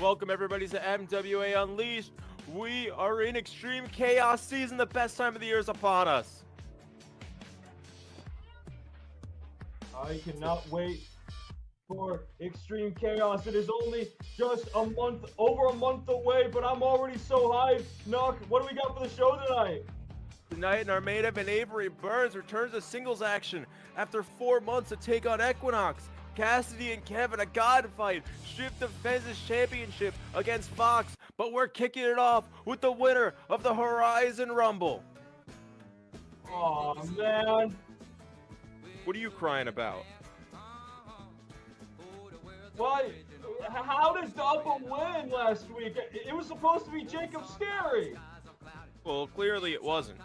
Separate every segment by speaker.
Speaker 1: Welcome everybody to MWA Unleashed. We are in extreme chaos season. The best time of the year is upon us.
Speaker 2: I cannot wait for Extreme Chaos. It is only just over a month away, but I'm already so hyped. Nook, what do we got for the show tonight?
Speaker 1: Tonight in our main event, Avery Burns returns to singles action after 4 months to take on Equinox. Cassidy and Kevin, a god fight. Shiff defends his championship against Fox, but we're kicking it off with the winner of the Horizon Rumble.
Speaker 2: Aw, man.
Speaker 1: What are you crying about?
Speaker 2: What? How did Dopple win last week? It was supposed to be Jacob Scary.
Speaker 1: Well, clearly it wasn't.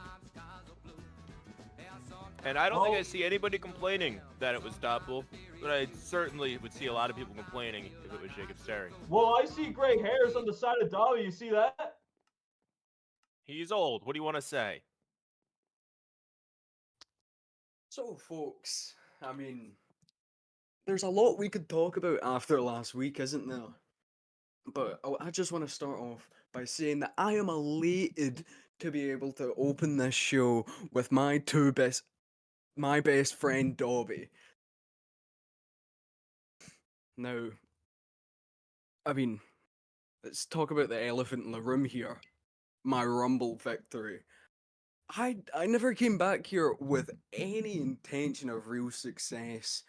Speaker 1: And I don't think I see anybody complaining that it was Dopple, but I certainly would see a lot of people complaining if it was Jacob Sterry.
Speaker 2: Well, I see gray hairs on the side of Dobby. You see that?
Speaker 1: He's old. What do you want to say?
Speaker 3: So, folks, I mean, there's a lot we could talk about after last week, isn't there? But I just want to start off by saying that I am elated to be able to open this show with my best friend Dobby. Now, I mean, let's talk about the elephant in the room here. My Rumble victory. I never came back here with any intention of real success.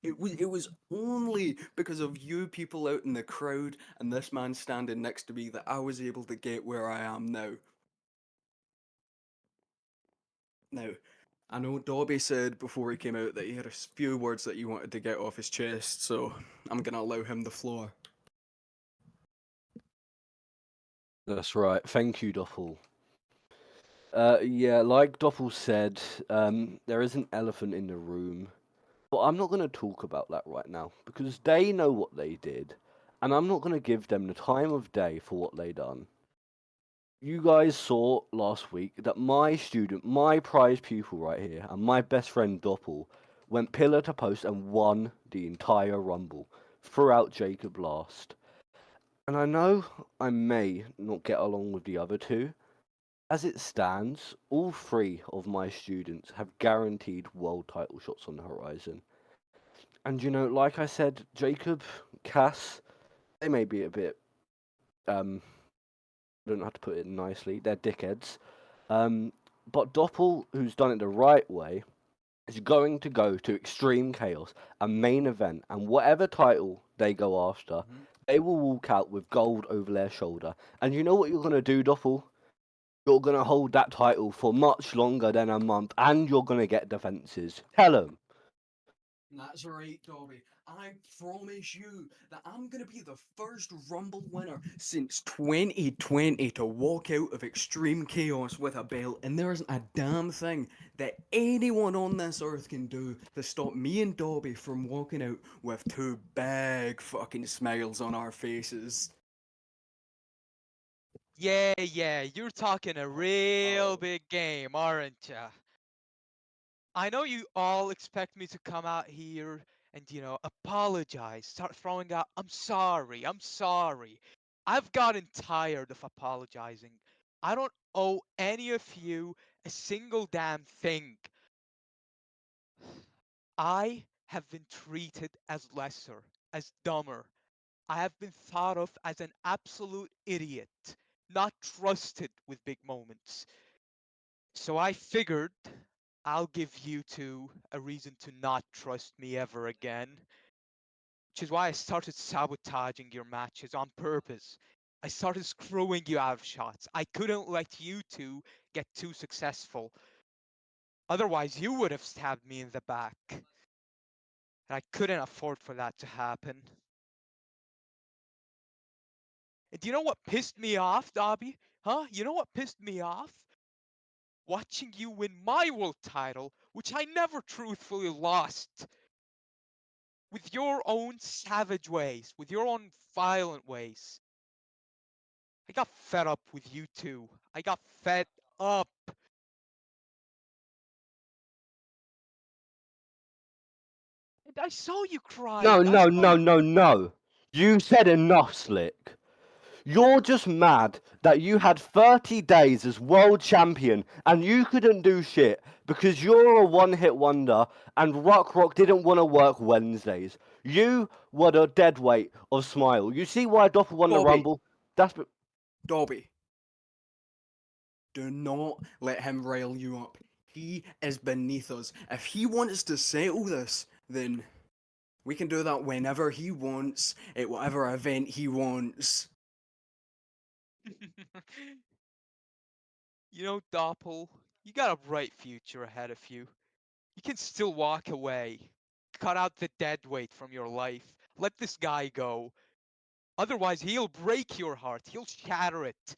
Speaker 3: It was only because of you people out in the crowd and this man standing next to me that I was able to get where I am now. Now, I know Dobby said before he came out that he had a few words that he wanted to get off his chest, so I'm gonna allow him the floor.
Speaker 4: That's right. Thank you, Dopple. Yeah, like Dopple said, there is an elephant in the room. But I'm not going to talk about that right now, because they know what they did, and I'm not going to give them the time of day for what they done. You guys saw last week that my student, my prize pupil right here, and my best friend Dopple, went pillar to post and won the entire Rumble throughout Jacob last. And I know I may not get along with the other two. As it stands, all 3 of my students have guaranteed world title shots on the horizon. And you know, like I said, Jacob, Cass, they may be a bit, I don't know how to put it nicely, they're dickheads. But Dopple, who's done it the right way, is going to go to Extreme Chaos, a main event, and whatever title they go after, they will walk out with gold over their shoulder. And you know what you're going to do, Dopple? You're going to hold that title for much longer than a month, and you're going to get defenses. Tell them.
Speaker 3: That's right, Dobby. I promise you that I'm gonna be the first Rumble winner since 2020 to walk out of Extreme Chaos with a belt, and there isn't a damn thing that anyone on this earth can do to stop me and Dobby from walking out with 2 big fucking smiles on our faces.
Speaker 5: Yeah, you're talking a real big game, aren't ya? I know you all expect me to come out here and, apologize, start throwing out, I'm sorry, I'm sorry. I've gotten tired of apologizing. I don't owe any of you a single damn thing. I have been treated as lesser, as dumber. I have been thought of as an absolute idiot, not trusted with big moments. So I figured I'll give you two a reason to not trust me ever again. Which is why I started sabotaging your matches on purpose. I started screwing you out of shots. I couldn't let you two get too successful. Otherwise, you would have stabbed me in the back. And I couldn't afford for that to happen. And do you know what pissed me off, Dobby? Huh? You know what pissed me off? Watching you win my world title, which I never truthfully lost. With your own savage ways, with your own violent ways. I got fed up with you two. I got fed up. And I saw you crying.
Speaker 4: No. You said enough, Slick. You're just mad that you had 30 days as world champion and you couldn't do shit because you're a one-hit wonder and Rock didn't want to work Wednesdays. You were the dead weight of Smile. You see why Dopple won the
Speaker 3: Dobby.
Speaker 4: Rumble? That's
Speaker 3: Dobby, do not let him rile you up. He is beneath us. If he wants to settle this, then we can do that whenever he wants, at whatever event he wants.
Speaker 5: You know, Dopple, you got a bright future ahead of you. You can still walk away. Cut out the dead weight from your life. Let this guy go. Otherwise, he'll break your heart. He'll shatter it.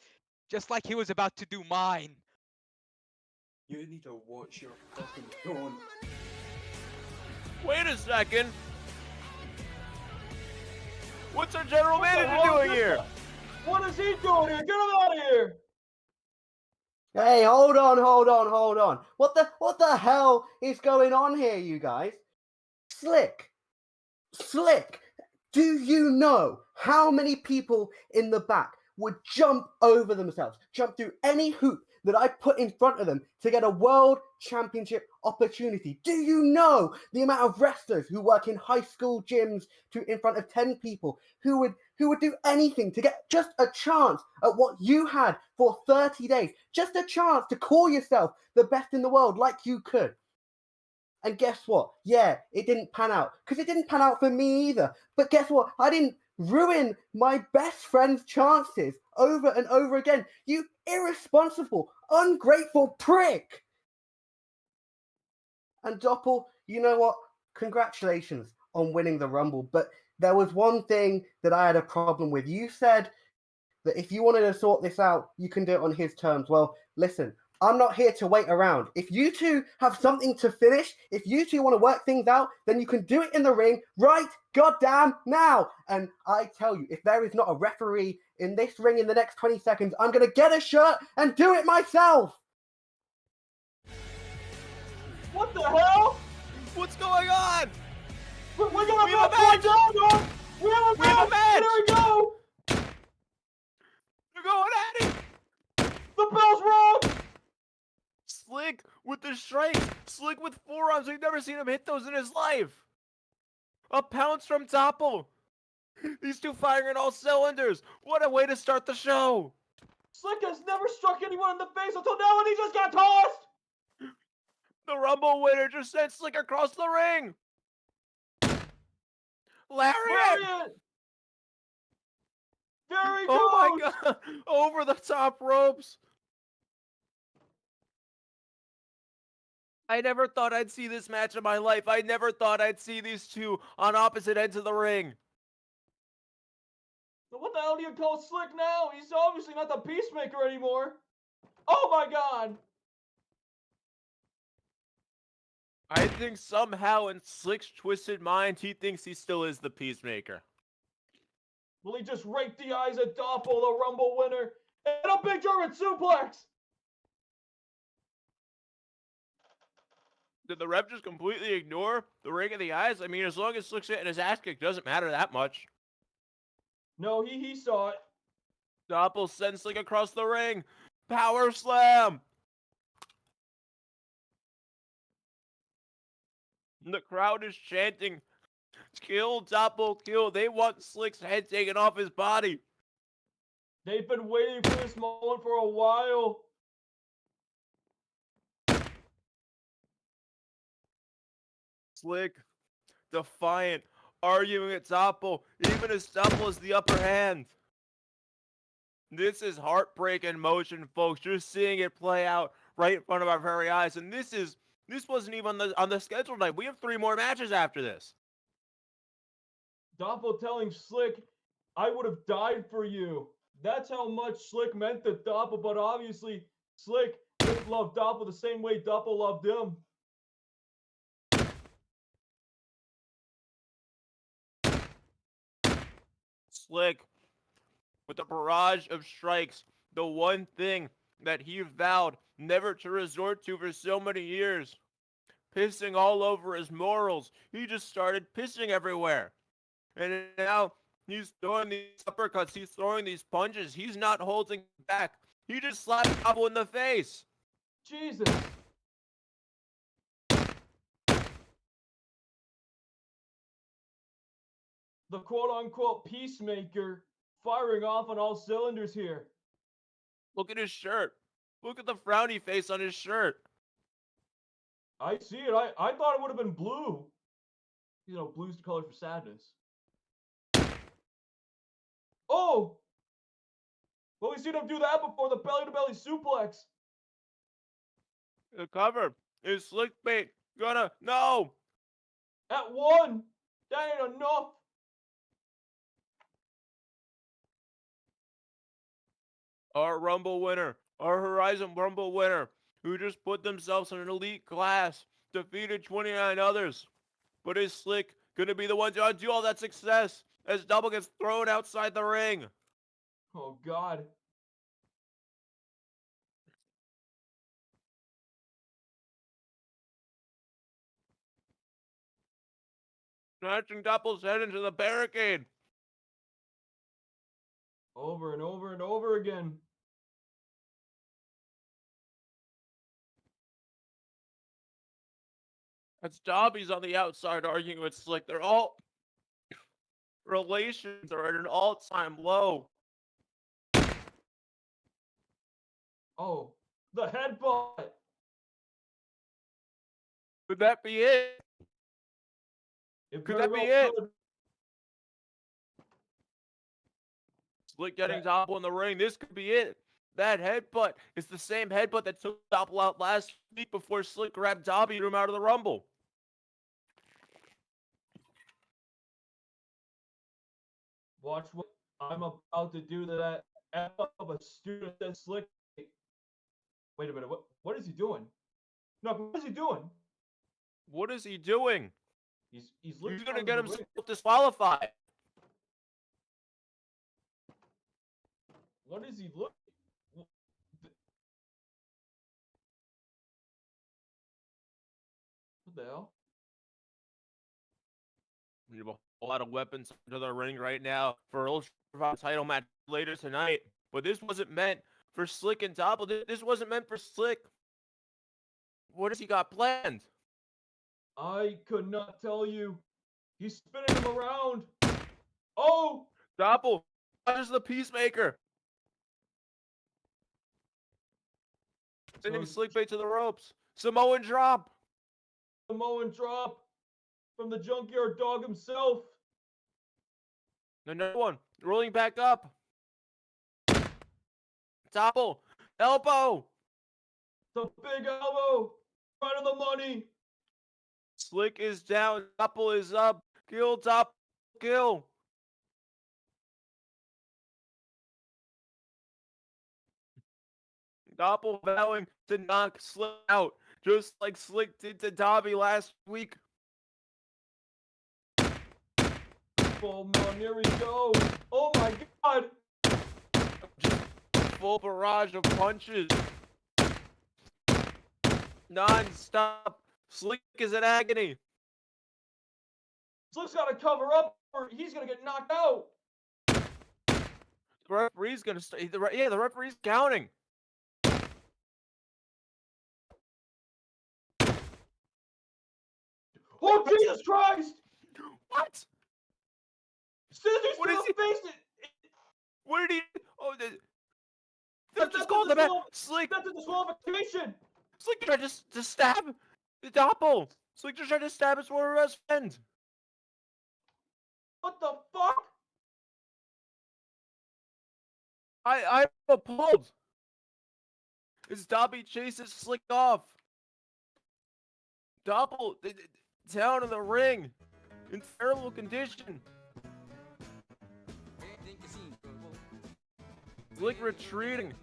Speaker 5: Just like he was about to do mine.
Speaker 3: You need to watch your fucking tone.
Speaker 1: Wait a second. What's our general
Speaker 2: What the
Speaker 1: manager
Speaker 2: hell is
Speaker 1: doing
Speaker 2: this
Speaker 1: here?
Speaker 2: guy? What is he doing here? Get him out of here!
Speaker 6: Hey, hold on. What the hell is going on here, you guys? Slick, do you know how many people in the back would jump over themselves, jump through any hoop that I put in front of them to get a world championship opportunity? Do you know the amount of wrestlers who work in high school gyms in front of 10 people who would do anything to get just a chance at what you had for 30 days, just a chance to call yourself the best in the world like you could? And guess what? Yeah, it didn't pan out. Because it didn't pan out for me either. But guess what? I didn't ruin my best friend's chances over and over again. You irresponsible, ungrateful prick! And Dopple, you know what? Congratulations on winning the Rumble. But there was one thing that I had a problem with. You said that if you wanted to sort this out, you can do it on his terms. Well, listen, I'm not here to wait around. If you two have something to finish, if you two want to work things out, then you can do it in the ring right goddamn now. And I tell you, if there is not a referee in this ring in the next 20 seconds, I'm going to get a shirt and do it myself.
Speaker 2: What the hell?
Speaker 1: What's going on?
Speaker 2: We're gonna
Speaker 1: We have a
Speaker 2: match right
Speaker 1: match!
Speaker 2: now, dog! We have a
Speaker 1: We have a match!
Speaker 2: There we go!
Speaker 1: They're going at it!
Speaker 2: The bell's rung!
Speaker 1: Slick with the strikes. Slick with forearms. We've never seen him hit those in his life. A pounce from Dopple. These two firing on all cylinders. What a way to start the show.
Speaker 2: Slick has never struck anyone in the face until now, and he just got tossed!
Speaker 1: The Rumble winner just sent Slick across the ring. Lariat!
Speaker 2: Lariat! There he goes!
Speaker 1: Oh my god. Over the top ropes. I never thought I'd see this match in my life. I never thought I'd see these two on opposite ends of the ring.
Speaker 2: So what the hell do you call Slick now? He's obviously not the Peacemaker anymore. Oh my god!
Speaker 1: I think somehow in Slick's twisted mind, he thinks he still is the Peacemaker.
Speaker 2: Will he just rake the eyes at Dopple, the Rumble winner, and a big German suplex?
Speaker 1: Did the ref just completely ignore the ring of the eyes? I mean, as long as Slick's getting his ass kicked, doesn't matter that much.
Speaker 2: No, he saw it.
Speaker 1: Dopple sends Slick across the ring. Power slam. The crowd is chanting, kill, Dopple, kill. They want Slick's head taken off his body.
Speaker 2: They've been waiting for this moment for a while.
Speaker 1: Slick, defiant, arguing at Dopple, even as Dopple has the upper hand. This is heartbreak in motion, folks. Just seeing it play out right in front of our very eyes. And this wasn't even on the schedule night. We have 3 more matches after this.
Speaker 2: Dopple telling Slick, I would have died for you. That's how much Slick meant to Dopple, but obviously Slick didn't love Dopple the same way Dopple loved him.
Speaker 1: Slick, with a barrage of strikes, the one thing that he vowed never to resort to for so many years. Pissing all over his morals. He just started pissing everywhere. And now He's throwing these uppercuts. He's throwing these punches. He's not holding back. He just slapped Dopple in the face.
Speaker 2: Jesus. The quote-unquote peacemaker firing off on all cylinders here.
Speaker 1: Look at his shirt. Look at the frowny face on his shirt.
Speaker 2: I see it. I thought it would have been blue. You know, blue's the color for sadness. Oh! Well, we've seen him do that before, the belly-to-belly suplex.
Speaker 1: The cover is Slick Bait gonna no.
Speaker 2: At one! That ain't enough!
Speaker 1: Our Rumble winner, our Horizon Rumble winner, who just put themselves in an elite class, defeated 29 others. But is Slick gonna be the one to undo all that success as Dopple gets thrown outside the ring?
Speaker 2: Oh, God.
Speaker 1: Snatching Dopple's head into the barricade.
Speaker 2: Over and over and over again.
Speaker 1: That's Dobby's on the outside arguing with Slick. They're all relations are at an all-time low.
Speaker 2: Oh, the headbutt.
Speaker 1: Could that be it?
Speaker 2: It
Speaker 1: Could
Speaker 2: very
Speaker 1: that be
Speaker 2: well
Speaker 1: it?
Speaker 2: could.
Speaker 1: Slick getting Dopple in the ring. This could be it. That headbutt is the same headbutt that took Dopple out last week before Slick grabbed Dobby and threw him out of the Rumble.
Speaker 2: Watch what I'm about to do to that F of a student that Slick. Wait a minute. What is he doing? No, what is he doing?
Speaker 1: What is he doing?
Speaker 2: He's
Speaker 1: He's
Speaker 2: looking
Speaker 1: gonna
Speaker 2: under
Speaker 1: get
Speaker 2: the
Speaker 1: himself
Speaker 2: ring.
Speaker 1: disqualified.
Speaker 2: What is he looking? What the hell?
Speaker 1: We have a whole lot of weapons into the ring right now for Ultraviolent title match later tonight. But this wasn't meant for Slick and Dopple. This wasn't meant for Slick. What has he got planned?
Speaker 2: I could not tell you. He's spinning him around. Oh!
Speaker 1: Dopple, is the Peacemaker. Sending
Speaker 2: So-
Speaker 1: Slick Bait to the ropes. Samoan drop.
Speaker 2: Samoan drop from the junkyard dog himself.
Speaker 1: Another one. Rolling back up. Dopple. Elbow.
Speaker 2: The big elbow. Right on the money.
Speaker 1: Slick is down. Dopple is up. Kill, Dopple, kill. Dopple vowing to knock Slick out, just like Slick did to Dobby last week.
Speaker 2: Full on, here we go. Oh my God.
Speaker 1: Just full barrage of punches. Non-stop. Slick is in agony.
Speaker 2: Slick's got to cover up or he's going to get knocked out.
Speaker 1: The referee's gonna start. The referee's counting.
Speaker 2: Oh, Jesus Christ!
Speaker 1: What?
Speaker 2: Scissors
Speaker 1: What
Speaker 2: to
Speaker 1: is
Speaker 2: the face!
Speaker 1: What did he? Oh,
Speaker 2: That's
Speaker 1: just
Speaker 2: a
Speaker 1: called the man.
Speaker 2: disqual-
Speaker 1: Slick.
Speaker 2: That's a disqualification!
Speaker 1: Slick tried to stab the Dopple. Slick just tried to stab his former best friend.
Speaker 2: What the fuck?
Speaker 1: I'm appalled. As Dobby chases Slick off. Dopple down in the ring in terrible condition. Slick retreating.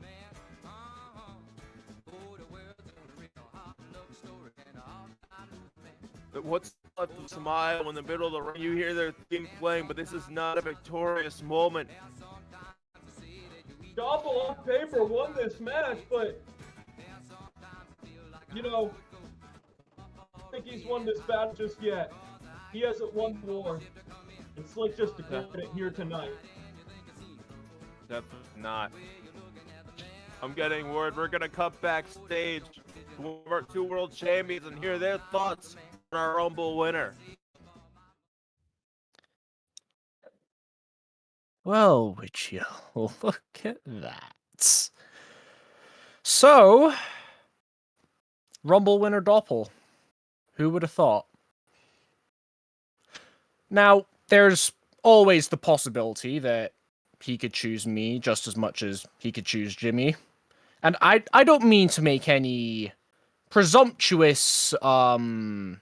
Speaker 1: But what's left of Smile in the middle of the ring? You hear their theme playing, but this is not a victorious moment.
Speaker 2: Dopple on paper won this match, but you know, I don't think he's won this battle just yet. He hasn't won the war. And Slick just declared it here tonight.
Speaker 1: Definitely not. I'm getting word we're gonna cut backstage to one of our two world champions and hear their thoughts on our Rumble winner.
Speaker 7: Well, would you look at that? So, Rumble winner Dopple. Who would have thought? Now, there's always the possibility that he could choose me just as much as he could choose Jimmy. And I don't mean to make any presumptuous, but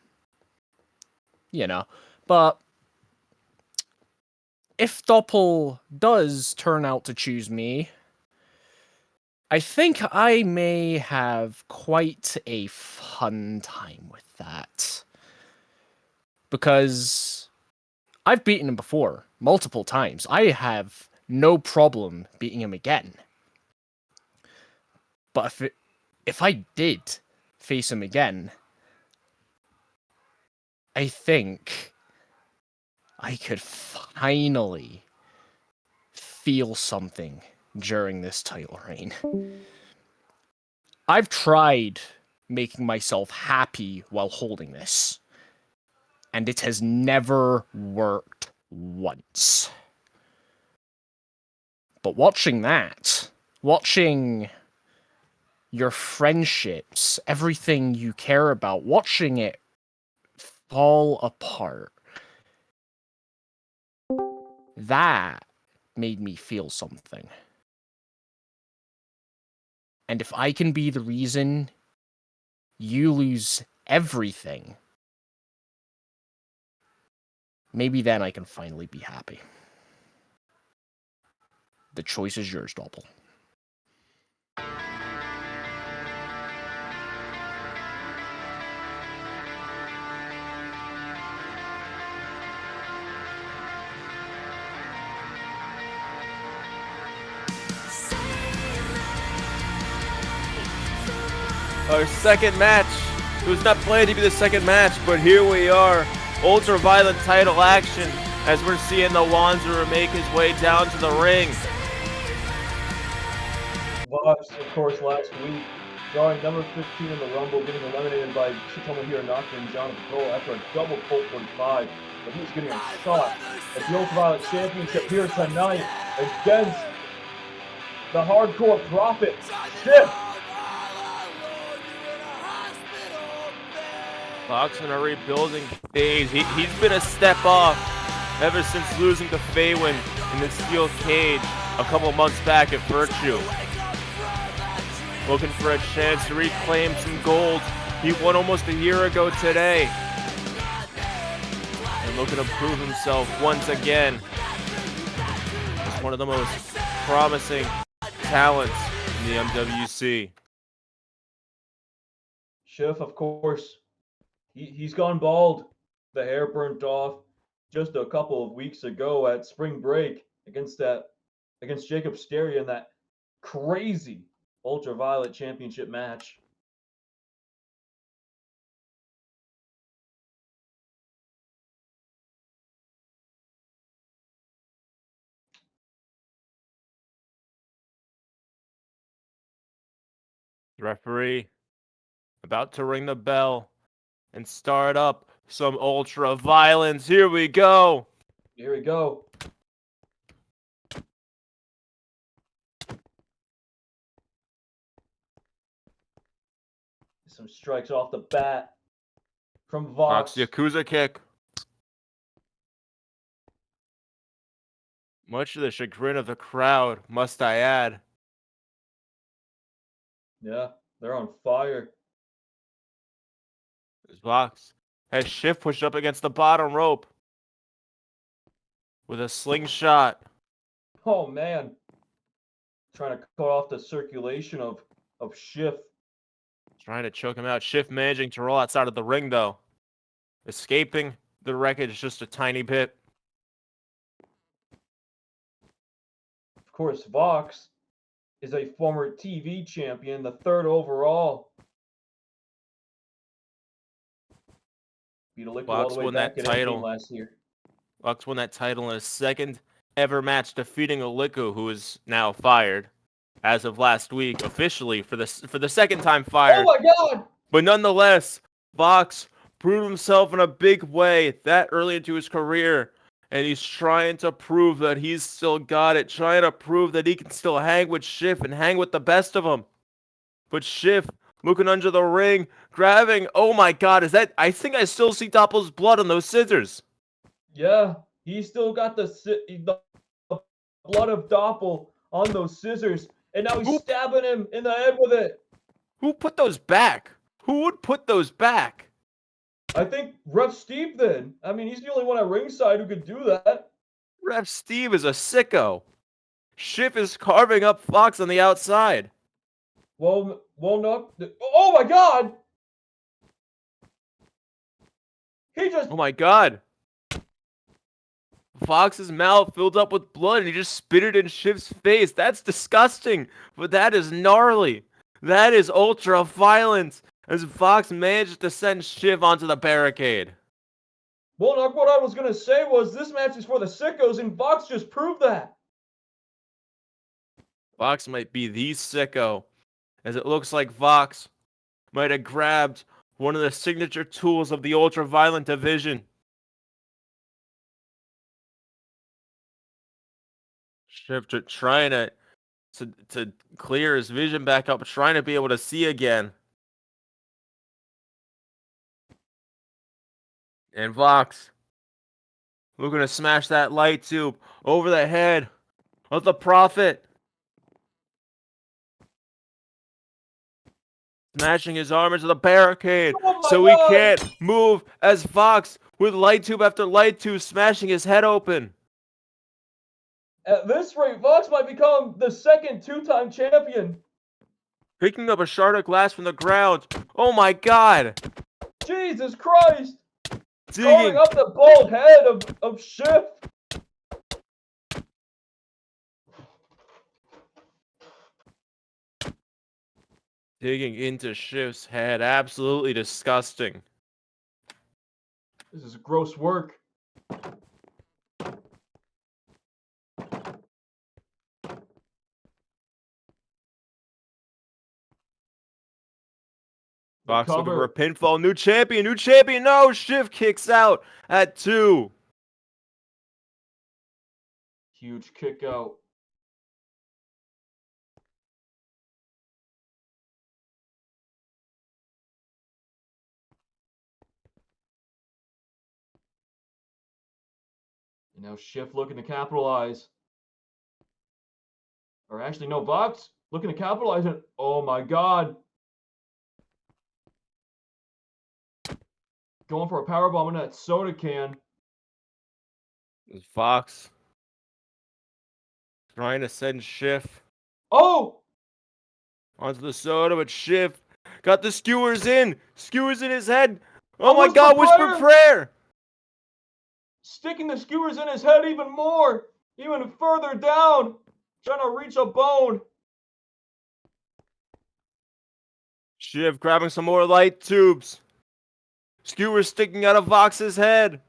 Speaker 7: if Dopple does turn out to choose me, I think I may have quite a fun time with that. Because I've beaten him before, multiple times. I have no problem beating him again. But if I did face him again, I think I could finally feel something during this title reign. I've tried making myself happy while holding this, and it has never worked once. But watching that, watching your friendships, everything you care about, watching it fall apart, that made me feel something. And if I can be the reason you lose everything, maybe then I can finally be happy. The choice is yours, Dopple.
Speaker 1: Our second match. It was not planned to be the second match, but here we are. Ultraviolent title action as we're seeing the Wanderer make his way down to the ring.
Speaker 2: Vox, of course, last week, drawing number 15 in the Rumble, getting eliminated by Shitomo Hironaka and Jonathan Cole after a double Colt 45. But he's getting a shot at the Ultraviolet Championship here tonight against the Hardcore Prophet, Shiff.
Speaker 1: Fox in a rebuilding phase. He's been a step off ever since losing to Faywind in the steel cage a couple months back at Virtue. Looking for a chance to reclaim some gold. He won almost a year ago today. And looking to prove himself once again as one of the most promising talents in the MWC.
Speaker 2: Shiff, of course, he's gone bald. The hair burnt off just a couple of weeks ago at spring break against Jacob Sterry in that crazy Ultraviolet Championship match.
Speaker 1: Referee about to ring the bell and start up some ultra violence. Here we go.
Speaker 2: Here we go. Some strikes off the bat from
Speaker 1: Fox
Speaker 2: Vox.
Speaker 1: Yakuza kick. Much to the chagrin of the crowd, must I add.
Speaker 2: Yeah, they're on fire.
Speaker 1: Vox has Shift pushed up against the bottom rope with a slingshot.
Speaker 2: Oh man, trying to cut off the circulation of Shiff.
Speaker 1: Trying to choke him out. Shift managing to roll outside of the ring, though. Escaping the wreckage just a tiny bit.
Speaker 2: Of course, Vox is a former TV champion, the 3rd overall. Beat Alikku all
Speaker 1: Vox
Speaker 2: the way
Speaker 1: won
Speaker 2: back
Speaker 1: that
Speaker 2: at 18
Speaker 1: title
Speaker 2: last year.
Speaker 1: Fox won that title in his second ever match, defeating Alikku, who is now fired as of last week, officially for the second time
Speaker 2: Oh
Speaker 1: fired.
Speaker 2: my god!
Speaker 1: But nonetheless, Fox proved himself in a big way that early into his career, and he's trying to prove that he's still got it, trying to prove that he can still hang with Shiff and hang with the best of them. But Shiff looking under the ring, grabbing. Oh my god, is that? I think I still see Doppel's blood on those scissors.
Speaker 2: Yeah, he still got the blood of Dopple on those scissors, and now he's
Speaker 1: Oop.
Speaker 2: stabbing him in the head with it.
Speaker 1: Who put those back? Who would put those back?
Speaker 2: I think Ref Steve then. I mean, he's the only one at ringside who could do that.
Speaker 1: Ref Steve is a sicko. Shiff is carving up Fox on the outside.
Speaker 2: Well, no. Oh my god! He just.
Speaker 1: Oh my god. Fox's mouth filled up with blood and he just spit it in Shiff's face. That's disgusting, but that is gnarly. That is ultra violent as Fox managed to send Shiff onto the barricade.
Speaker 2: Well, Knock, what I was gonna say was this match is for the sickos, and Fox just proved that.
Speaker 1: Fox might be the sicko, as it looks like Fox might have grabbed one of the signature tools of the ultra-violent division. Shiff trying to clear his vision back up, trying to be able to see again. And Fox looking to smash that light tube over the head of the Prophet. Smashing his arm into the barricade so he can't move as Fox with light tube after light tube smashing his head open.
Speaker 2: At this rate, Fox might become the second two-time champion.
Speaker 1: Picking up a shard of glass from the ground. Oh my god!
Speaker 2: Jesus Christ!
Speaker 1: Digging.
Speaker 2: Carving up the bald head of Shiff.
Speaker 1: Digging into Shiff's head. Absolutely disgusting.
Speaker 2: This is gross work.
Speaker 1: Fox looking for a pinfall. New champion. New champion. No! Shiff kicks out at 2.
Speaker 2: Huge kick out. And now Shiff looking to capitalize. Or actually, no, Fox looking to capitalize it. Oh my god. Going for a powerbomb in that soda can.
Speaker 1: Fox trying to send Shiff
Speaker 2: Oh!
Speaker 1: onto the soda, but Shiff got the skewers in. Skewers in his head. Oh
Speaker 2: A
Speaker 1: my
Speaker 2: whisper
Speaker 1: god, whisper prayer!
Speaker 2: Sticking the skewers in his head even more. Even further down. Trying to reach a bone.
Speaker 1: Shiff grabbing some more light tubes. Skewers sticking out of Fox's head.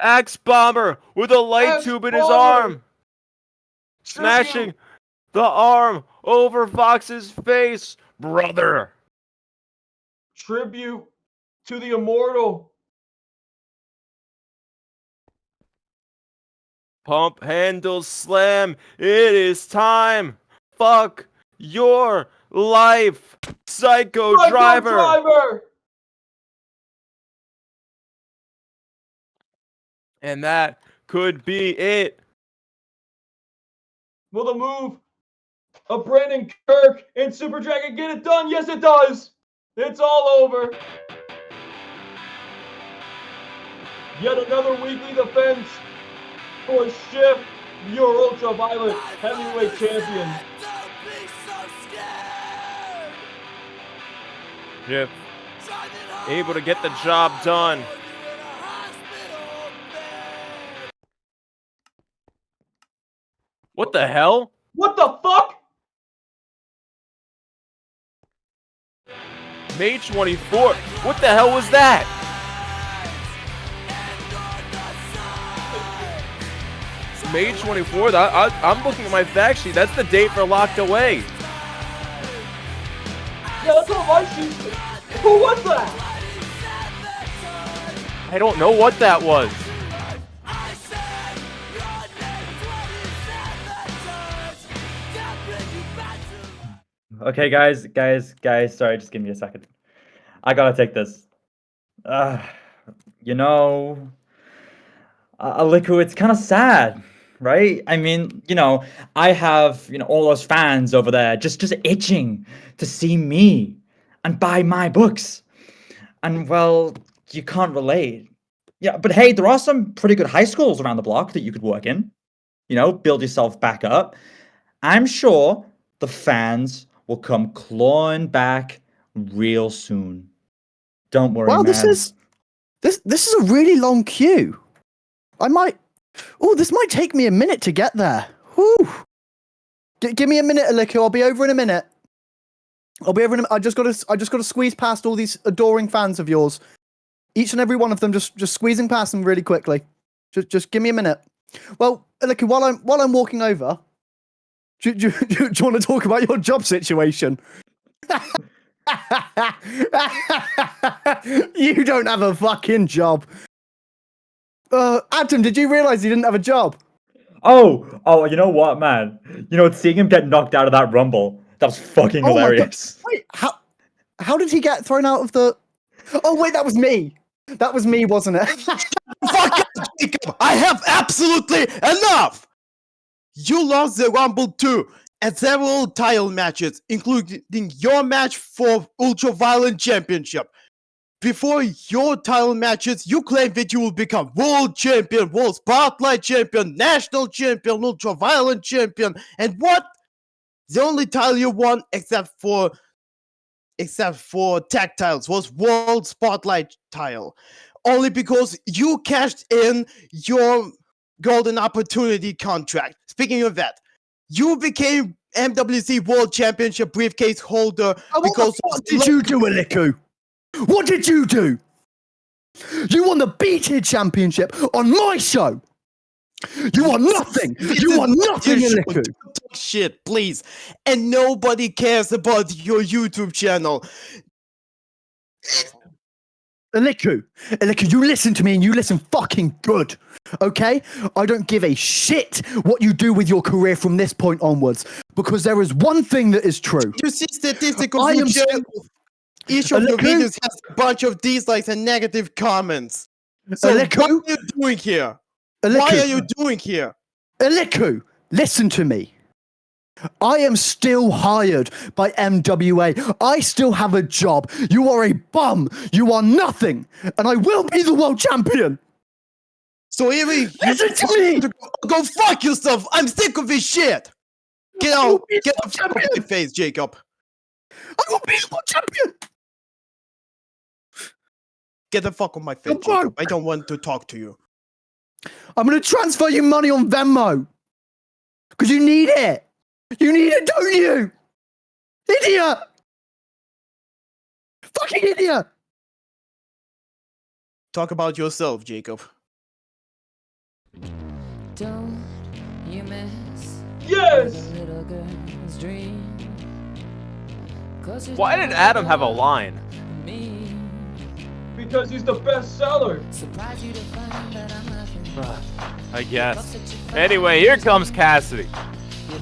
Speaker 1: Axe Bomber with a light
Speaker 2: Axe
Speaker 1: tube in his
Speaker 2: Bomber!
Speaker 1: arm. Smashing the arm over Fox's face. Brother.
Speaker 2: Tribute to the immortal.
Speaker 1: Pump handle slam. It is time. Fuck your life. Psycho Driver. And that could be it.
Speaker 2: Will the move of Brandon Kirk and Super Dragon get it done? Yes, it does. It's all over. Yet another weekly defense for Shiff, your Ultraviolent Heavyweight Champion.
Speaker 1: Shiff able to get the job done. What the hell?
Speaker 2: What the fuck?
Speaker 1: May 24. What the hell was that? May 24th. I'm looking at my fact sheet. That's the date for Locked Away.
Speaker 2: Yeah, that's what my sheet said. Who was that?
Speaker 1: I don't know what that was.
Speaker 8: Okay, guys, sorry, just give me a second. I gotta take this. You know, Alikku, it's kind of sad, right? I mean, I have, all those fans over there just itching to see me and buy my books. And, well, you can't relate. Yeah, but hey, there are some pretty good high schools around the block that you could work in. Build yourself back up. I'm sure the fans will come clawing back real soon. Don't worry,
Speaker 9: Well,
Speaker 8: man.
Speaker 9: this is a really long queue. This might take me a minute to get there. Whew. Give me a minute, Alikku. I'll be over in a minute. I just gotta squeeze past all these adoring fans of yours. Each and every one of them, just squeezing past them really quickly. Just give me a minute. Well, Alikku, while I'm walking over, do you want to talk about your job situation? You don't have a fucking job. Adam, did you realize he didn't have a job?
Speaker 8: Oh, you know what, man? Seeing him get knocked out of that rumble, that was fucking hilarious.
Speaker 9: Wait, how did he get thrown out of the... Oh, wait, that was me. That was me, wasn't it?
Speaker 10: Fuck up, Jacob! I have absolutely enough! You lost the Rumble 2 and several title matches, including your match for Ultraviolent Championship. Before your title matches, you claimed that you will become World Champion, World Spotlight Champion, National Champion, Ultraviolent Champion, and what? The only title you won, except for tag titles, was World Spotlight title. Only because you cashed in your Golden Opportunity contract. Speaking of that, you became MWC World Championship briefcase holder because...
Speaker 9: What did you do, Alikku? What did you do? You won the B-tier championship on my show. You won nothing. You won nothing, Alikku.
Speaker 10: Talk shit, please. And nobody cares about your YouTube channel.
Speaker 9: Alikku, you listen to me and you listen fucking good, okay? I don't give a shit what you do with your career from this point onwards, because there is one thing that is true.
Speaker 10: You see statistical each of your videos has a bunch of dislikes and negative comments. So
Speaker 9: Alikku,
Speaker 10: what are you doing here? Why are you doing here?
Speaker 9: Alikku, listen to me. I am still hired by MWA. I still have a job. You are a bum. You are nothing. And I will be the world champion.
Speaker 10: So Avery,
Speaker 9: listen to me.
Speaker 10: Go fuck yourself. I'm sick of this shit. Get out. Get the fuck off my face, Jacob.
Speaker 9: I will be the world champion.
Speaker 10: Get the fuck on my face, Jacob. I don't want to talk to you.
Speaker 9: I'm going to transfer you money on Venmo. Because you need it. You need it, don't you? Idiot! Fucking idiot!
Speaker 10: Talk about yourself, Jacob.
Speaker 11: Don't you miss
Speaker 2: Yes!
Speaker 11: the little girl's dream?
Speaker 1: Why did Adam have a line?
Speaker 2: Because he's the best seller.
Speaker 11: Surprise you to find that I'm laughing.
Speaker 1: I guess. Anyway, here comes Cassidy.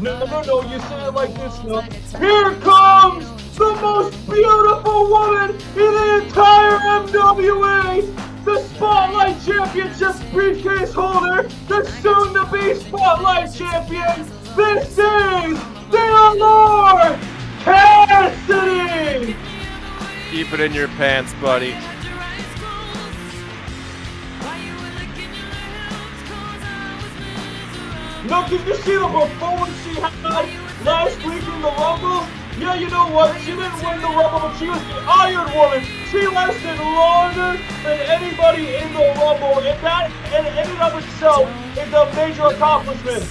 Speaker 2: No, you say it like this, no. Here comes the most beautiful woman in the entire MWA! The Spotlight Championship briefcase holder, the soon-to-be Spotlight Champion! This is the Lord Cassidy!
Speaker 1: Keep it in your pants, buddy.
Speaker 2: No, did you see the performance she had last week in the Rumble? Yeah, you know what? She didn't win the Rumble, but she was the Iron Woman. She lasted longer than anybody in the Rumble, and that in and of itself is a major accomplishment.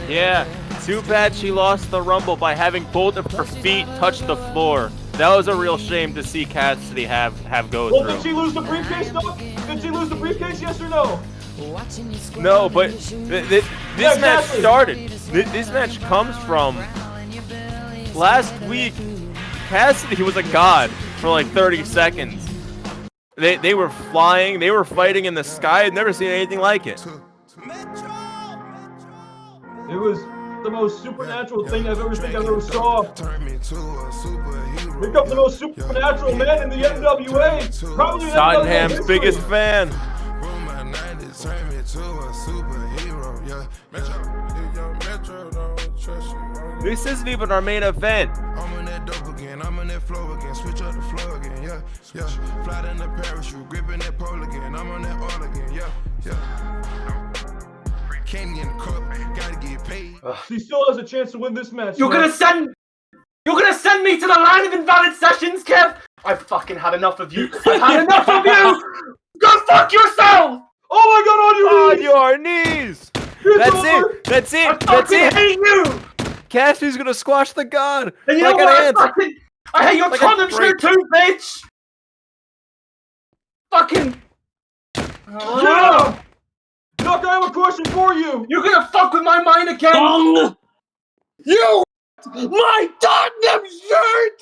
Speaker 1: Yeah, too bad she lost the Rumble by having both of her feet touch the floor. That was a real shame to see Cassidy have go
Speaker 2: Well,
Speaker 1: through.
Speaker 2: did she lose the briefcase, Doc? Did she lose the briefcase, yes or no?
Speaker 1: No, but this
Speaker 2: Yeah,
Speaker 1: match
Speaker 2: exactly.
Speaker 1: started. This match comes from last week. Cassidy was a god for like 30 seconds. They were flying. They were fighting in the sky. I've never seen anything like it.
Speaker 2: It was the most supernatural thing I've ever saw. Here comes the most supernatural man in the NWA. Probably in
Speaker 1: Tottenham's
Speaker 2: NWA
Speaker 1: biggest
Speaker 2: history.
Speaker 1: fan. This isn't even our main event.
Speaker 12: I'm on that dope again, I'm on that flow again, switch up the flow again, yeah. Fly down the parachute, gripping that pole again, I'm on that all again, yeah. Candy in the cup, gotta get paid.
Speaker 2: She still has a chance to win this match.
Speaker 6: You're gonna send me to the line of invalid sessions, Kev? I've fucking had enough of you. I've had enough of you! Go fuck yourself!
Speaker 2: Oh my god, on your knees!
Speaker 1: On your knees!
Speaker 2: It's
Speaker 1: That's
Speaker 2: over.
Speaker 1: it! That's it!
Speaker 6: I
Speaker 1: That's
Speaker 6: fucking
Speaker 1: it!
Speaker 6: hate you!
Speaker 1: Cassidy's gonna squash the god!
Speaker 6: And you
Speaker 1: like
Speaker 6: know
Speaker 1: an
Speaker 6: what?
Speaker 1: ant!
Speaker 6: I hate your
Speaker 1: Like a
Speaker 6: Tottenham
Speaker 1: grape.
Speaker 6: shirt too, bitch! Fucking...
Speaker 2: Yeah! Doc, I have a question for you!
Speaker 6: You're gonna fuck with my mind again!
Speaker 10: You my Tottenham shirt!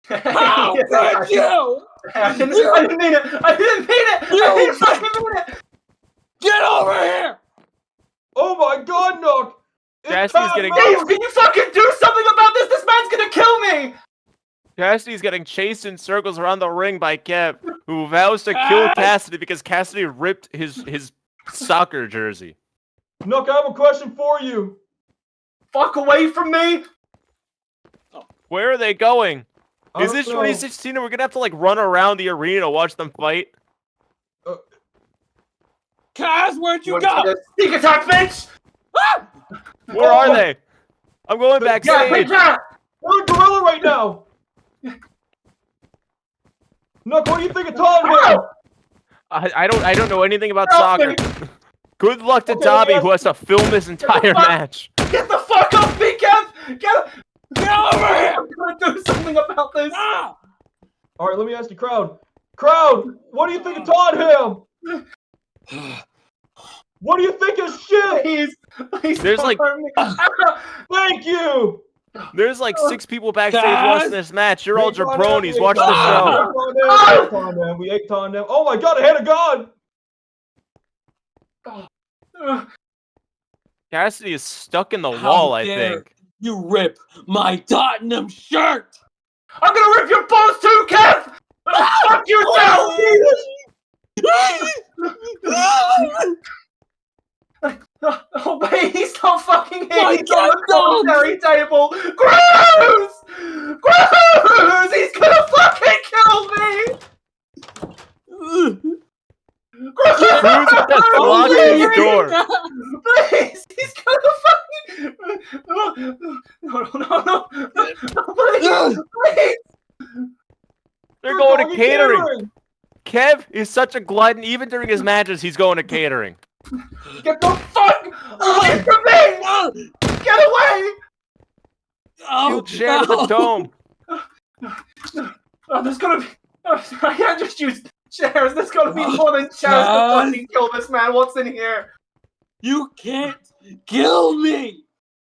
Speaker 10: How could you?
Speaker 6: I didn't mean it! I didn't fucking mean it!
Speaker 10: Get over here!
Speaker 2: Oh my god, Doc! It's
Speaker 1: Cassidy's
Speaker 2: bad
Speaker 1: getting-
Speaker 2: mouth.
Speaker 6: Dave, can you fucking do something about this? This man's gonna kill me!
Speaker 1: Cassidy's getting chased in circles around the ring by Kev, who vows to kill Cassidy because Cassidy ripped his soccer jersey.
Speaker 2: Nook, I have a question for you.
Speaker 6: Fuck away from me!
Speaker 1: Where are they going?
Speaker 2: I
Speaker 1: Is
Speaker 2: don't
Speaker 1: this
Speaker 2: know.
Speaker 1: 2016 and we're gonna have to like run around the arena to watch them fight?
Speaker 10: Cass, where'd you
Speaker 6: wanna
Speaker 10: go?
Speaker 6: see the sneak attack, bitch!
Speaker 1: Where are they? I'm going
Speaker 2: Yeah,
Speaker 6: Yeah,
Speaker 1: backstage.
Speaker 6: take that!
Speaker 2: We're in Gorilla right now. Nook, what do you think of Todd here?
Speaker 1: I don't know anything about
Speaker 6: Help
Speaker 1: soccer.
Speaker 6: me.
Speaker 1: Good luck to
Speaker 2: Okay,
Speaker 1: Dobby,
Speaker 2: yes.
Speaker 1: who has to film this entire
Speaker 6: fuck?
Speaker 1: match.
Speaker 6: Get the fuck off me, Kev! Get
Speaker 10: over here!
Speaker 6: I'm gonna do something about this!
Speaker 10: Ah!
Speaker 2: All right, let me ask the crowd. Crowd, what do you think of Todd him? What do you think of Shiff?
Speaker 6: Please
Speaker 1: There's
Speaker 6: don't
Speaker 1: like-
Speaker 6: hurt me.
Speaker 2: Thank you.
Speaker 1: There's like 6 people backstage
Speaker 10: Guys?
Speaker 1: watching this match. You're all
Speaker 2: We ate
Speaker 1: jabronis.
Speaker 2: Todd,
Speaker 1: Watch
Speaker 2: we
Speaker 1: the
Speaker 2: ate
Speaker 1: show.
Speaker 2: Todd, we ate Todd. Oh my god, a head of God.
Speaker 1: Cassidy is stuck in the
Speaker 10: How
Speaker 1: wall, I
Speaker 10: dare
Speaker 1: think.
Speaker 10: You rip my Tottenham shirt!
Speaker 6: I'm gonna rip your balls too, Kev! Fuck yourself! Oh, wait, he's not fucking here.
Speaker 10: My
Speaker 6: He's on the
Speaker 10: God,
Speaker 6: commentary table. Gross! Gross! He's gonna fucking kill me! Gross!
Speaker 1: Who's at the locking his door?
Speaker 6: Please! He's gonna fucking... No, please! Please!
Speaker 1: They're going to catering. Kev is such a glutton. Even during his matches, he's going to catering.
Speaker 6: Get the fuck away from me! Get away!
Speaker 1: He'll share the dome.
Speaker 6: Oh, there's gonna be... I can't just use chairs. There's gonna be more than chairs to fucking kill this man. What's in here?
Speaker 10: You can't kill me!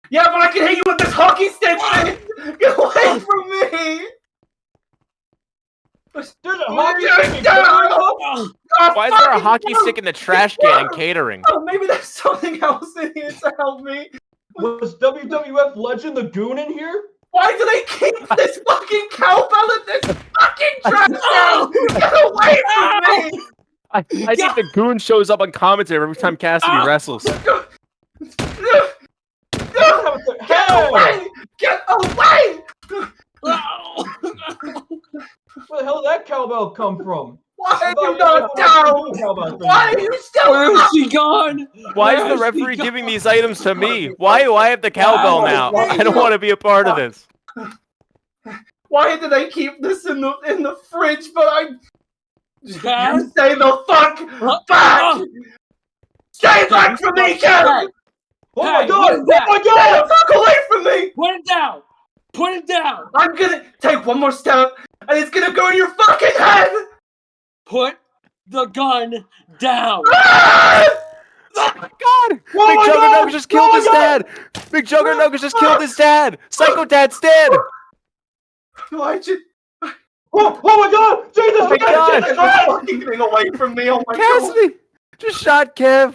Speaker 6: Yeah, but I can hit you with this hockey stick, man! Get away from me!
Speaker 2: There's a
Speaker 6: Hockey
Speaker 2: hockey
Speaker 6: stick!
Speaker 2: stick.
Speaker 6: Oh,
Speaker 1: Why is there a
Speaker 6: fucking
Speaker 1: hockey
Speaker 6: no!
Speaker 1: stick in the trash can in catering?
Speaker 6: Oh, maybe there's something else in here to help me.
Speaker 2: Was WWF Legend the Goon in here?
Speaker 6: Why do they keep this fucking cowbell in this fucking trash can? Get away from me!
Speaker 1: I think the goon shows up on commentary every time Cassidy wrestles.
Speaker 6: Get away! Get away!
Speaker 2: Where the hell did that cowbell come from?
Speaker 6: Why are you not down? Why are you still
Speaker 10: Where is
Speaker 6: up?
Speaker 10: she gone?
Speaker 1: Why is
Speaker 10: Where
Speaker 1: the
Speaker 10: she
Speaker 1: referee
Speaker 10: gone?
Speaker 1: giving these items to me? Why do I have the cowbell now? I don't want to be a part of this.
Speaker 6: Why do they keep this in the fridge? But
Speaker 10: Cass?
Speaker 6: you stay the fuck back! Stay back from me, Kev!
Speaker 2: Oh my
Speaker 10: Hey,
Speaker 2: god!
Speaker 10: what is that?
Speaker 2: Oh my
Speaker 6: Stay
Speaker 2: god!
Speaker 6: the fuck away from me!
Speaker 10: Put it down!
Speaker 13: Put it down.
Speaker 6: I'm gonna take one more step, and it's gonna go in your fucking head.
Speaker 13: Put the gun down.
Speaker 1: Oh my god!
Speaker 2: Oh
Speaker 1: Big
Speaker 2: my
Speaker 1: Juggernaut
Speaker 2: God!
Speaker 1: just killed
Speaker 2: Oh
Speaker 1: his
Speaker 2: my God!
Speaker 1: dad! Big Juggernaut just killed his dad! Psycho Dad's dead!
Speaker 6: Why'd you?
Speaker 2: Oh my God! Jesus
Speaker 1: Oh my
Speaker 2: Christ!
Speaker 1: God!
Speaker 2: Jesus
Speaker 6: Get this
Speaker 2: Christ!
Speaker 6: fucking thing away from me! Oh my God!
Speaker 1: Cassidy! Just shot Kev!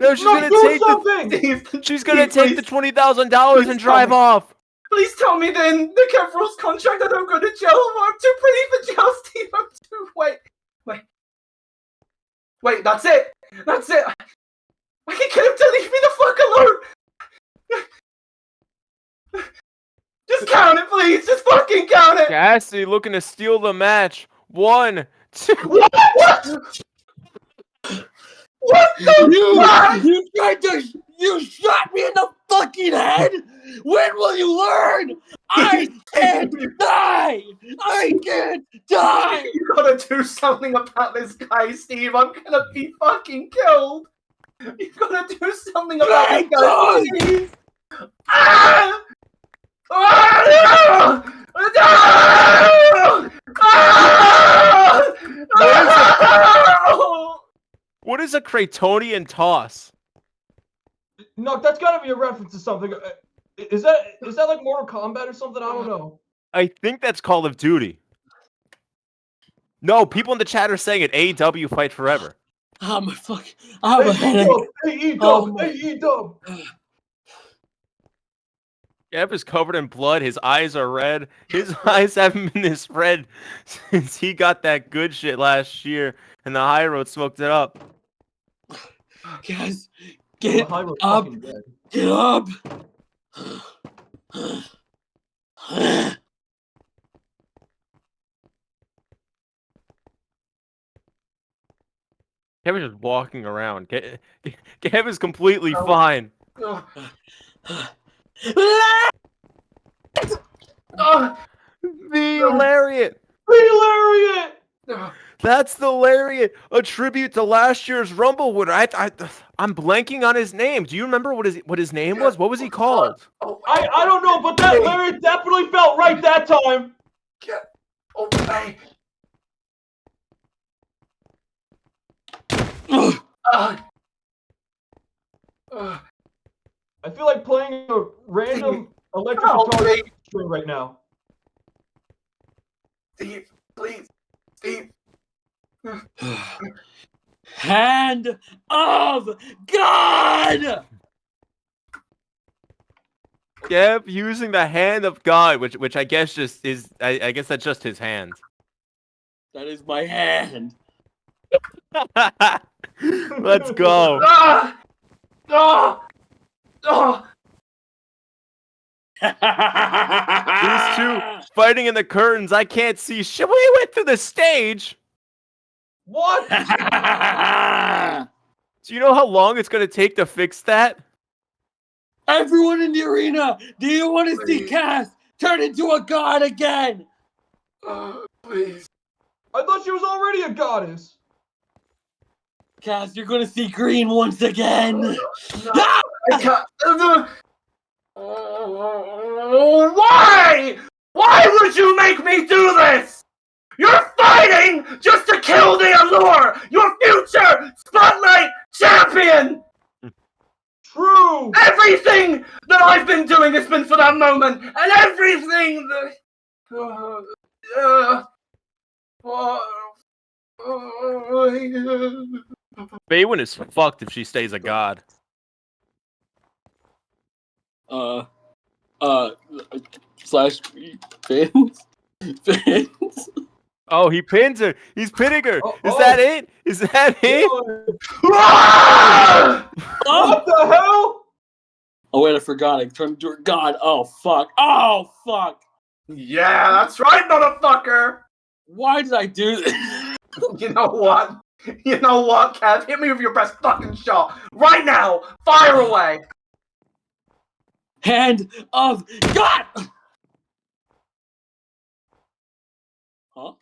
Speaker 1: No, she's
Speaker 2: No,
Speaker 1: gonna
Speaker 2: do
Speaker 1: take the
Speaker 2: something!
Speaker 6: Steve,
Speaker 1: she's gonna
Speaker 6: Steve,
Speaker 1: take the
Speaker 6: please,
Speaker 1: $20,000 and drive
Speaker 6: tell me.
Speaker 1: off!
Speaker 6: Please tell me then the Kev Rules contract I don't go to jail. I'm too pretty for jail, Steve. I'm too. Wait, that's it! That's it! I can get him to leave me the fuck alone! Just count it, please! Just fucking count it!
Speaker 1: Cassidy looking to steal the match. 1, 2.
Speaker 6: What? What the fuck?
Speaker 13: You shot me in the fucking head. When will you learn? I can't die. I can't die.
Speaker 6: You gotta do something about this guy, Steve. I'm gonna be fucking killed. You gotta do something about this guy, please. Ah! Ah! No! Ah!
Speaker 1: What is a Cratonian toss?
Speaker 2: No, that's gotta be a reference to something. Is that like Mortal Kombat or something? I don't know.
Speaker 1: I think that's Call of Duty. No, people in the chat are saying it. AEW Fight Forever.
Speaker 13: Oh my fuck! I have a headache.
Speaker 2: AEW, AEW.
Speaker 1: Kev is covered in blood. His eyes are red. His eyes haven't been this red since he got that good shit last year, and the High Road smoked it up.
Speaker 13: Guys, get
Speaker 2: High Road's
Speaker 13: up!
Speaker 2: fucking dead.
Speaker 13: Get up!
Speaker 1: Kev is just walking around. Kev is completely fine. The lariat!
Speaker 2: The lariat!
Speaker 1: That's the lariat! A tribute to last year's Rumble winner. I'm blanking on his name. Do you remember what his name was? What was he called?
Speaker 2: I don't know, but that lariat definitely felt right that time.
Speaker 6: Get away.
Speaker 2: I feel like playing a random electric guitar string right now.
Speaker 6: Steve, please. Steve.
Speaker 13: Hand of God!
Speaker 1: Kev using the hand of God, which I guess just is. I guess that's just his hand.
Speaker 13: That is my hand.
Speaker 1: Let's go. These two fighting in the curtains. I can't see shit. We went through the stage.
Speaker 2: What?
Speaker 1: Do you know how long it's going to take to fix that?
Speaker 13: Everyone in the arena, do you want to see Cass turn into a god again?
Speaker 6: Please.
Speaker 2: I thought she was already a goddess.
Speaker 13: Cass, you're going to see green once again.
Speaker 6: No, I can't. Why? Why would you make me do this? You're fighting just to kill the Allure, your future Spotlight champion.
Speaker 2: True.
Speaker 6: Everything that I've been doing has been for that moment, and everything that.
Speaker 1: Faywind is fucked if she stays a god.
Speaker 13: Slash fans? Fans?
Speaker 1: Oh, he pins her. He's pinning her. Is
Speaker 2: oh.
Speaker 1: that it? Is that it?
Speaker 2: What the hell?
Speaker 13: Oh wait, I forgot. I turned into a god. Oh fuck. Oh fuck.
Speaker 6: Yeah, that's right, motherfucker.
Speaker 13: Why did I do this?
Speaker 6: You know what? You know what, Kev? Hit me with your best fucking shot. Right now! Fire away!
Speaker 13: Hand of God! Huh?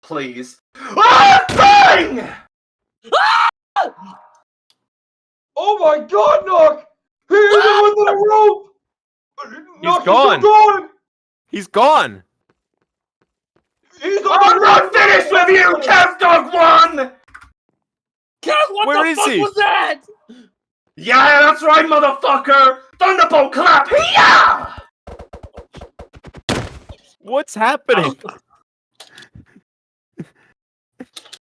Speaker 6: Please. Ah! Bang!
Speaker 2: Oh my god, Nook! He hit him with a rope! No,
Speaker 1: gone.
Speaker 2: gone.
Speaker 1: He's gone.
Speaker 2: He's
Speaker 13: I'm not finished with you, Kev Dog 1!
Speaker 14: Kev, what
Speaker 1: Where
Speaker 14: the
Speaker 1: is
Speaker 14: fuck
Speaker 1: he?
Speaker 14: was that?
Speaker 13: Yeah, that's right, motherfucker! Thunderbolt clap! Yeah!
Speaker 1: What's happening?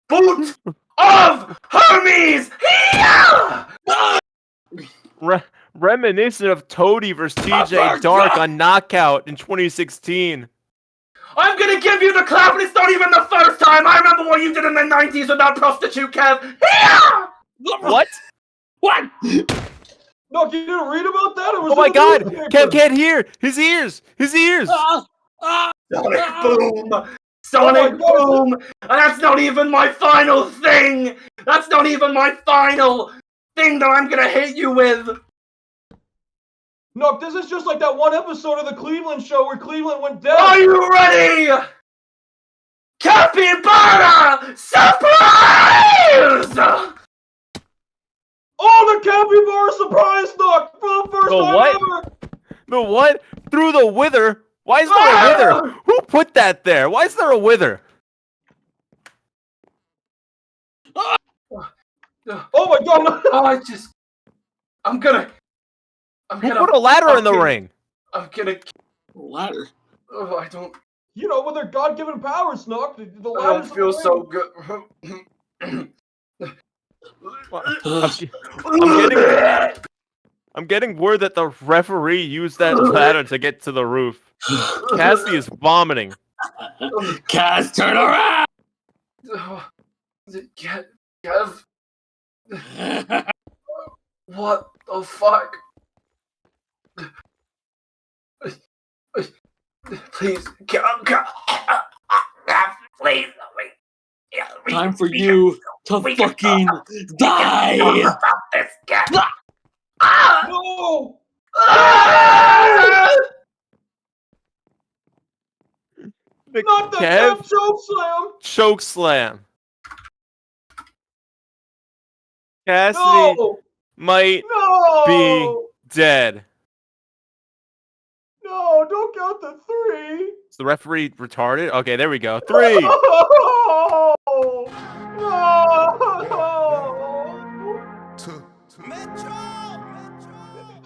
Speaker 13: Boot of Hermes! Yeah!
Speaker 1: Reminiscent of Toady versus TJ Dark on Knockout in 2016.
Speaker 13: I'm gonna give you the clap, and it's not even the first time! I remember what you did in the 90s with that prostitute, Kev! Yeah!
Speaker 1: What?
Speaker 14: What?
Speaker 2: No, you didn't read about that? It was
Speaker 1: Oh my
Speaker 2: in the
Speaker 1: god!
Speaker 2: newspaper.
Speaker 1: Kev can't hear! His ears! His ears!
Speaker 13: Sonic Boom! Sonic Boom! And that's not even my final thing! That's not even my final thing that I'm gonna hit you with!
Speaker 2: No, this is just like that one episode of the Cleveland show where Cleveland went down.
Speaker 13: Are you ready? Capybara surprise!
Speaker 2: Oh, the capybara surprise knock for the first
Speaker 1: The
Speaker 2: time
Speaker 1: what?
Speaker 2: ever!
Speaker 1: The what? Through the wither? Why is there a wither? Who put that there? Why is there a wither?
Speaker 2: Oh my god! No.
Speaker 13: Oh, I'm gonna
Speaker 1: Who put a ladder in the
Speaker 13: fucking-
Speaker 1: ring?
Speaker 13: I'm gonna...
Speaker 14: Ladder.
Speaker 13: Oh, I don't...
Speaker 2: You know, with their God-given powers, Nook. The
Speaker 13: I don't
Speaker 2: ladders
Speaker 13: feel
Speaker 2: of the
Speaker 13: so
Speaker 2: ring.
Speaker 13: good.
Speaker 1: I'm getting word that the referee used that ladder to get to the roof. Cassie is vomiting.
Speaker 14: Cass, turn around!
Speaker 13: Kev? What the fuck? Please, please,
Speaker 14: Time for you to fucking die!
Speaker 2: No! Not the
Speaker 1: Kev
Speaker 2: Kev choke slam!
Speaker 1: choke slam. Cassidy
Speaker 2: No!
Speaker 1: might
Speaker 2: No!
Speaker 1: be dead.
Speaker 2: No, don't count the 3!
Speaker 1: Is the referee retarded? Okay, there we go. 3.
Speaker 2: No!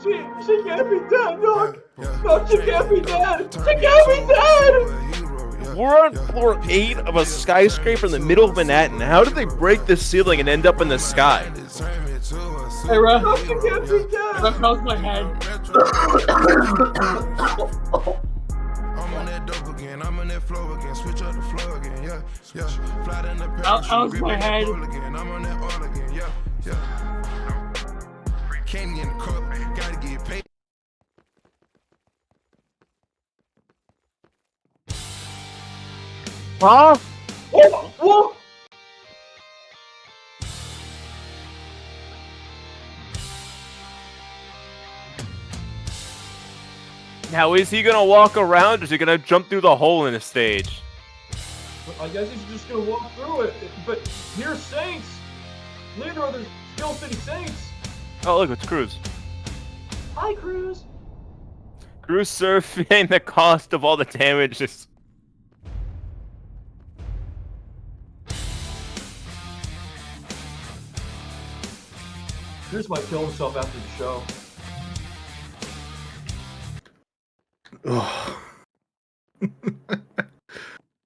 Speaker 2: She can't be dead, no! No, she can't be dead! She can't be dead!
Speaker 1: We're on floor 8 of a skyscraper in the middle of Manhattan. How did they break the ceiling and end up in the sky?
Speaker 14: Hey, Ref.
Speaker 2: No, she can't be dead!
Speaker 14: Ref, how's my head?
Speaker 12: I'm on that dope again, I'm on that flow again, switch up the flow again, yeah, yeah. Fly in the
Speaker 14: How's my head?
Speaker 12: again, I'm on that all again, yeah, yeah. Candy in the cup, gotta get paid.
Speaker 1: Huh?
Speaker 2: Whoa!
Speaker 1: Now, is he gonna walk around or is he gonna jump through the hole in the stage?
Speaker 2: I guess he's just gonna walk through it. But here's Saints! Leader of the Steel City Saints!
Speaker 1: Oh, look, it's Cruz.
Speaker 2: Hi, Cruz!
Speaker 1: Cruz surfing the cost of all the damages.
Speaker 2: Cruz might kill himself after the show.
Speaker 15: Oh.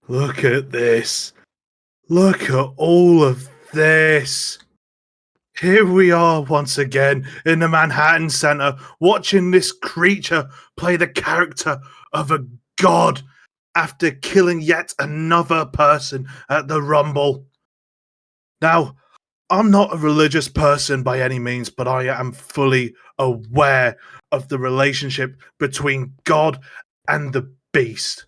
Speaker 15: Look at this. Look at all of this. Here we are once again in the Manhattan Center, watching this creature play the character of a god after killing yet another person at the Rumble. Now, I'm not a religious person by any means, but I am fully aware of the relationship between God and the beast.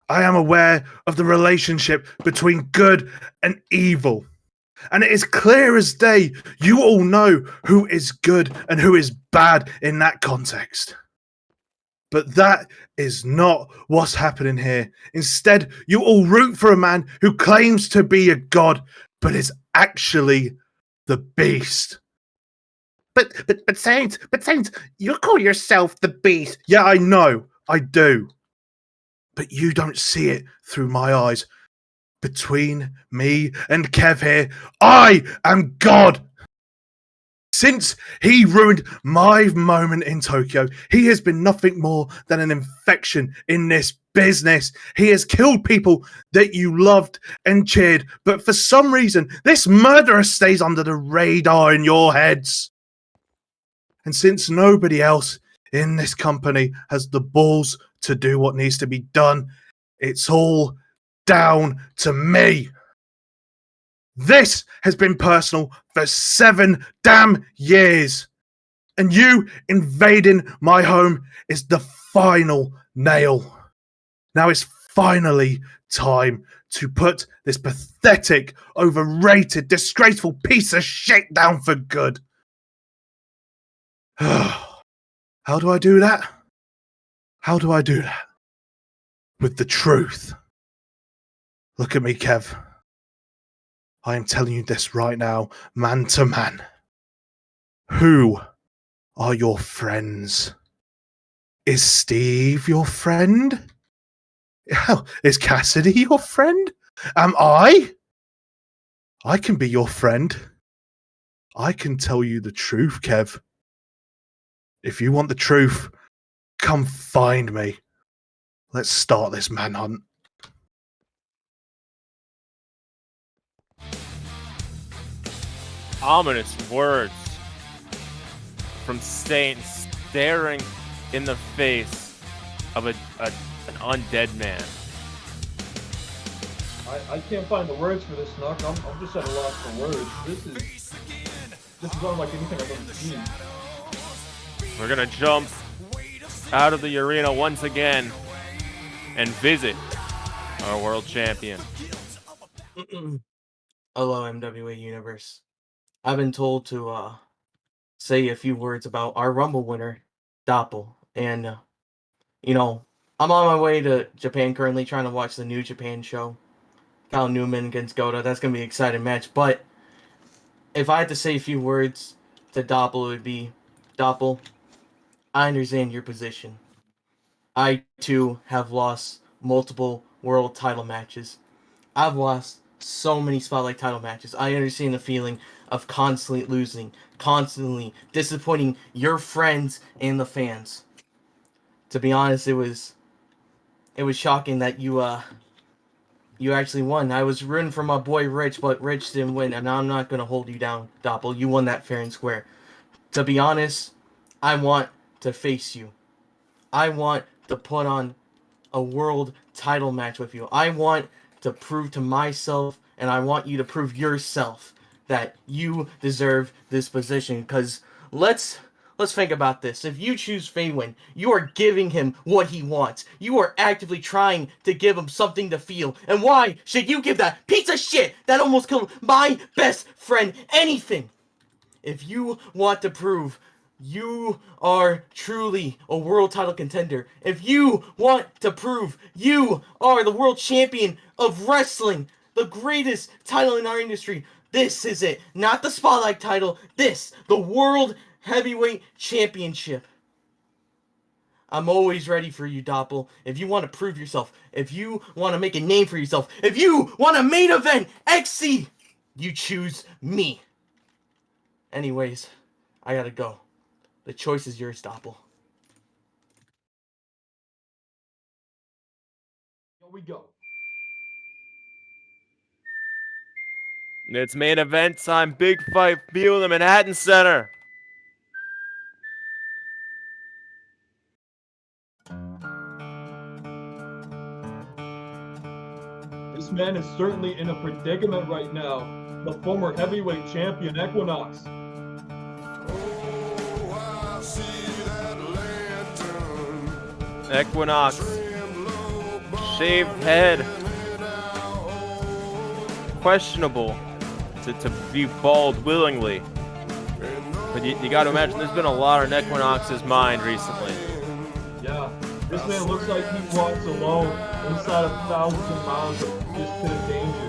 Speaker 15: I am aware of the relationship between good and evil. And it is clear as day, you all know who is good and who is bad in that context. But that is not what's happening here. Instead, you all root for a man who claims to be a god, but is actually the beast. But Saint, you call yourself the Beast. Yeah, I know, I do. But you don't see it through my eyes. Between me and Kev here, I am God. Since he ruined my moment in Tokyo, he has been nothing more than an infection in this business. He has killed people that you loved and cheered, but for some reason, this murderer stays under the radar in your heads. And since nobody else in this company has the balls to do what needs to be done, it's all down to me. This has been personal for 7 damn years. And you invading my home is the final nail. Now it's finally time to put this pathetic, overrated, disgraceful piece of shit down for good. How do I do that? How do I do that? With the truth. Look at me, Kev. I am telling you this right now, man to man. Who are your friends? Is Steve your friend? Is Cassidy your friend? Am I? I can be your friend. I can tell you the truth, Kev. If you want the truth, come find me. Let's start this manhunt.
Speaker 1: Ominous words from Saint staring in the face of an undead man.
Speaker 2: I can't find the words for this, Snuck. I'm just at a loss for words. This is unlike anything I've ever seen.
Speaker 1: We're gonna jump out of the arena once again and visit our world champion.
Speaker 6: Hello, MWA Universe. I've been told to say a few words about our Rumble winner, Dopple. And, you know, I'm on my way to Japan currently trying to watch the New Japan show. Cal Newman against Goda. That's going to be an exciting match. But if I had to say a few words to Dopple, it would be, Dopple, I understand your position. I, too, have lost multiple world title matches. I've lost so many spotlight title matches. I understand the feeling of constantly losing, constantly disappointing your friends and the fans. To be honest, it was shocking that you actually won. I was rooting for my boy Rich, but Rich didn't win, and I'm not gonna hold you down, Dopple. You won that fair and square. To be honest, I want to face you. I want to put on a world title match with you. I want to prove to myself, and I want you to prove yourself that you deserve this position. Because let's think about this. If you choose Faywind, you are giving him what he wants. You are actively trying to give him something to feel. And why should you give that piece of shit that almost killed my best friend anything? If you want to prove you are truly a world title contender, if you want to prove you are the world champion of wrestling, the greatest title in our industry, this is it. Not the spotlight title, the world heavyweight championship. I'm always ready for you, Dopple. If you want to prove yourself, if you want to make a name for yourself, if you want to main event XC, you choose me. Anyways, I gotta go. The choice is yours, Dopple.
Speaker 2: Here we go.
Speaker 1: It's main event time. Big fight. Feel in the Manhattan Center.
Speaker 2: This man is certainly in a predicament right now. The former heavyweight champion, Equinox.
Speaker 1: Equinox. Shaved head. Questionable to be bald willingly. But you got to imagine there's been a lot on Equinox's mind recently.
Speaker 2: Yeah, this man looks like he walks alone inside of thousands of miles of this pit of danger.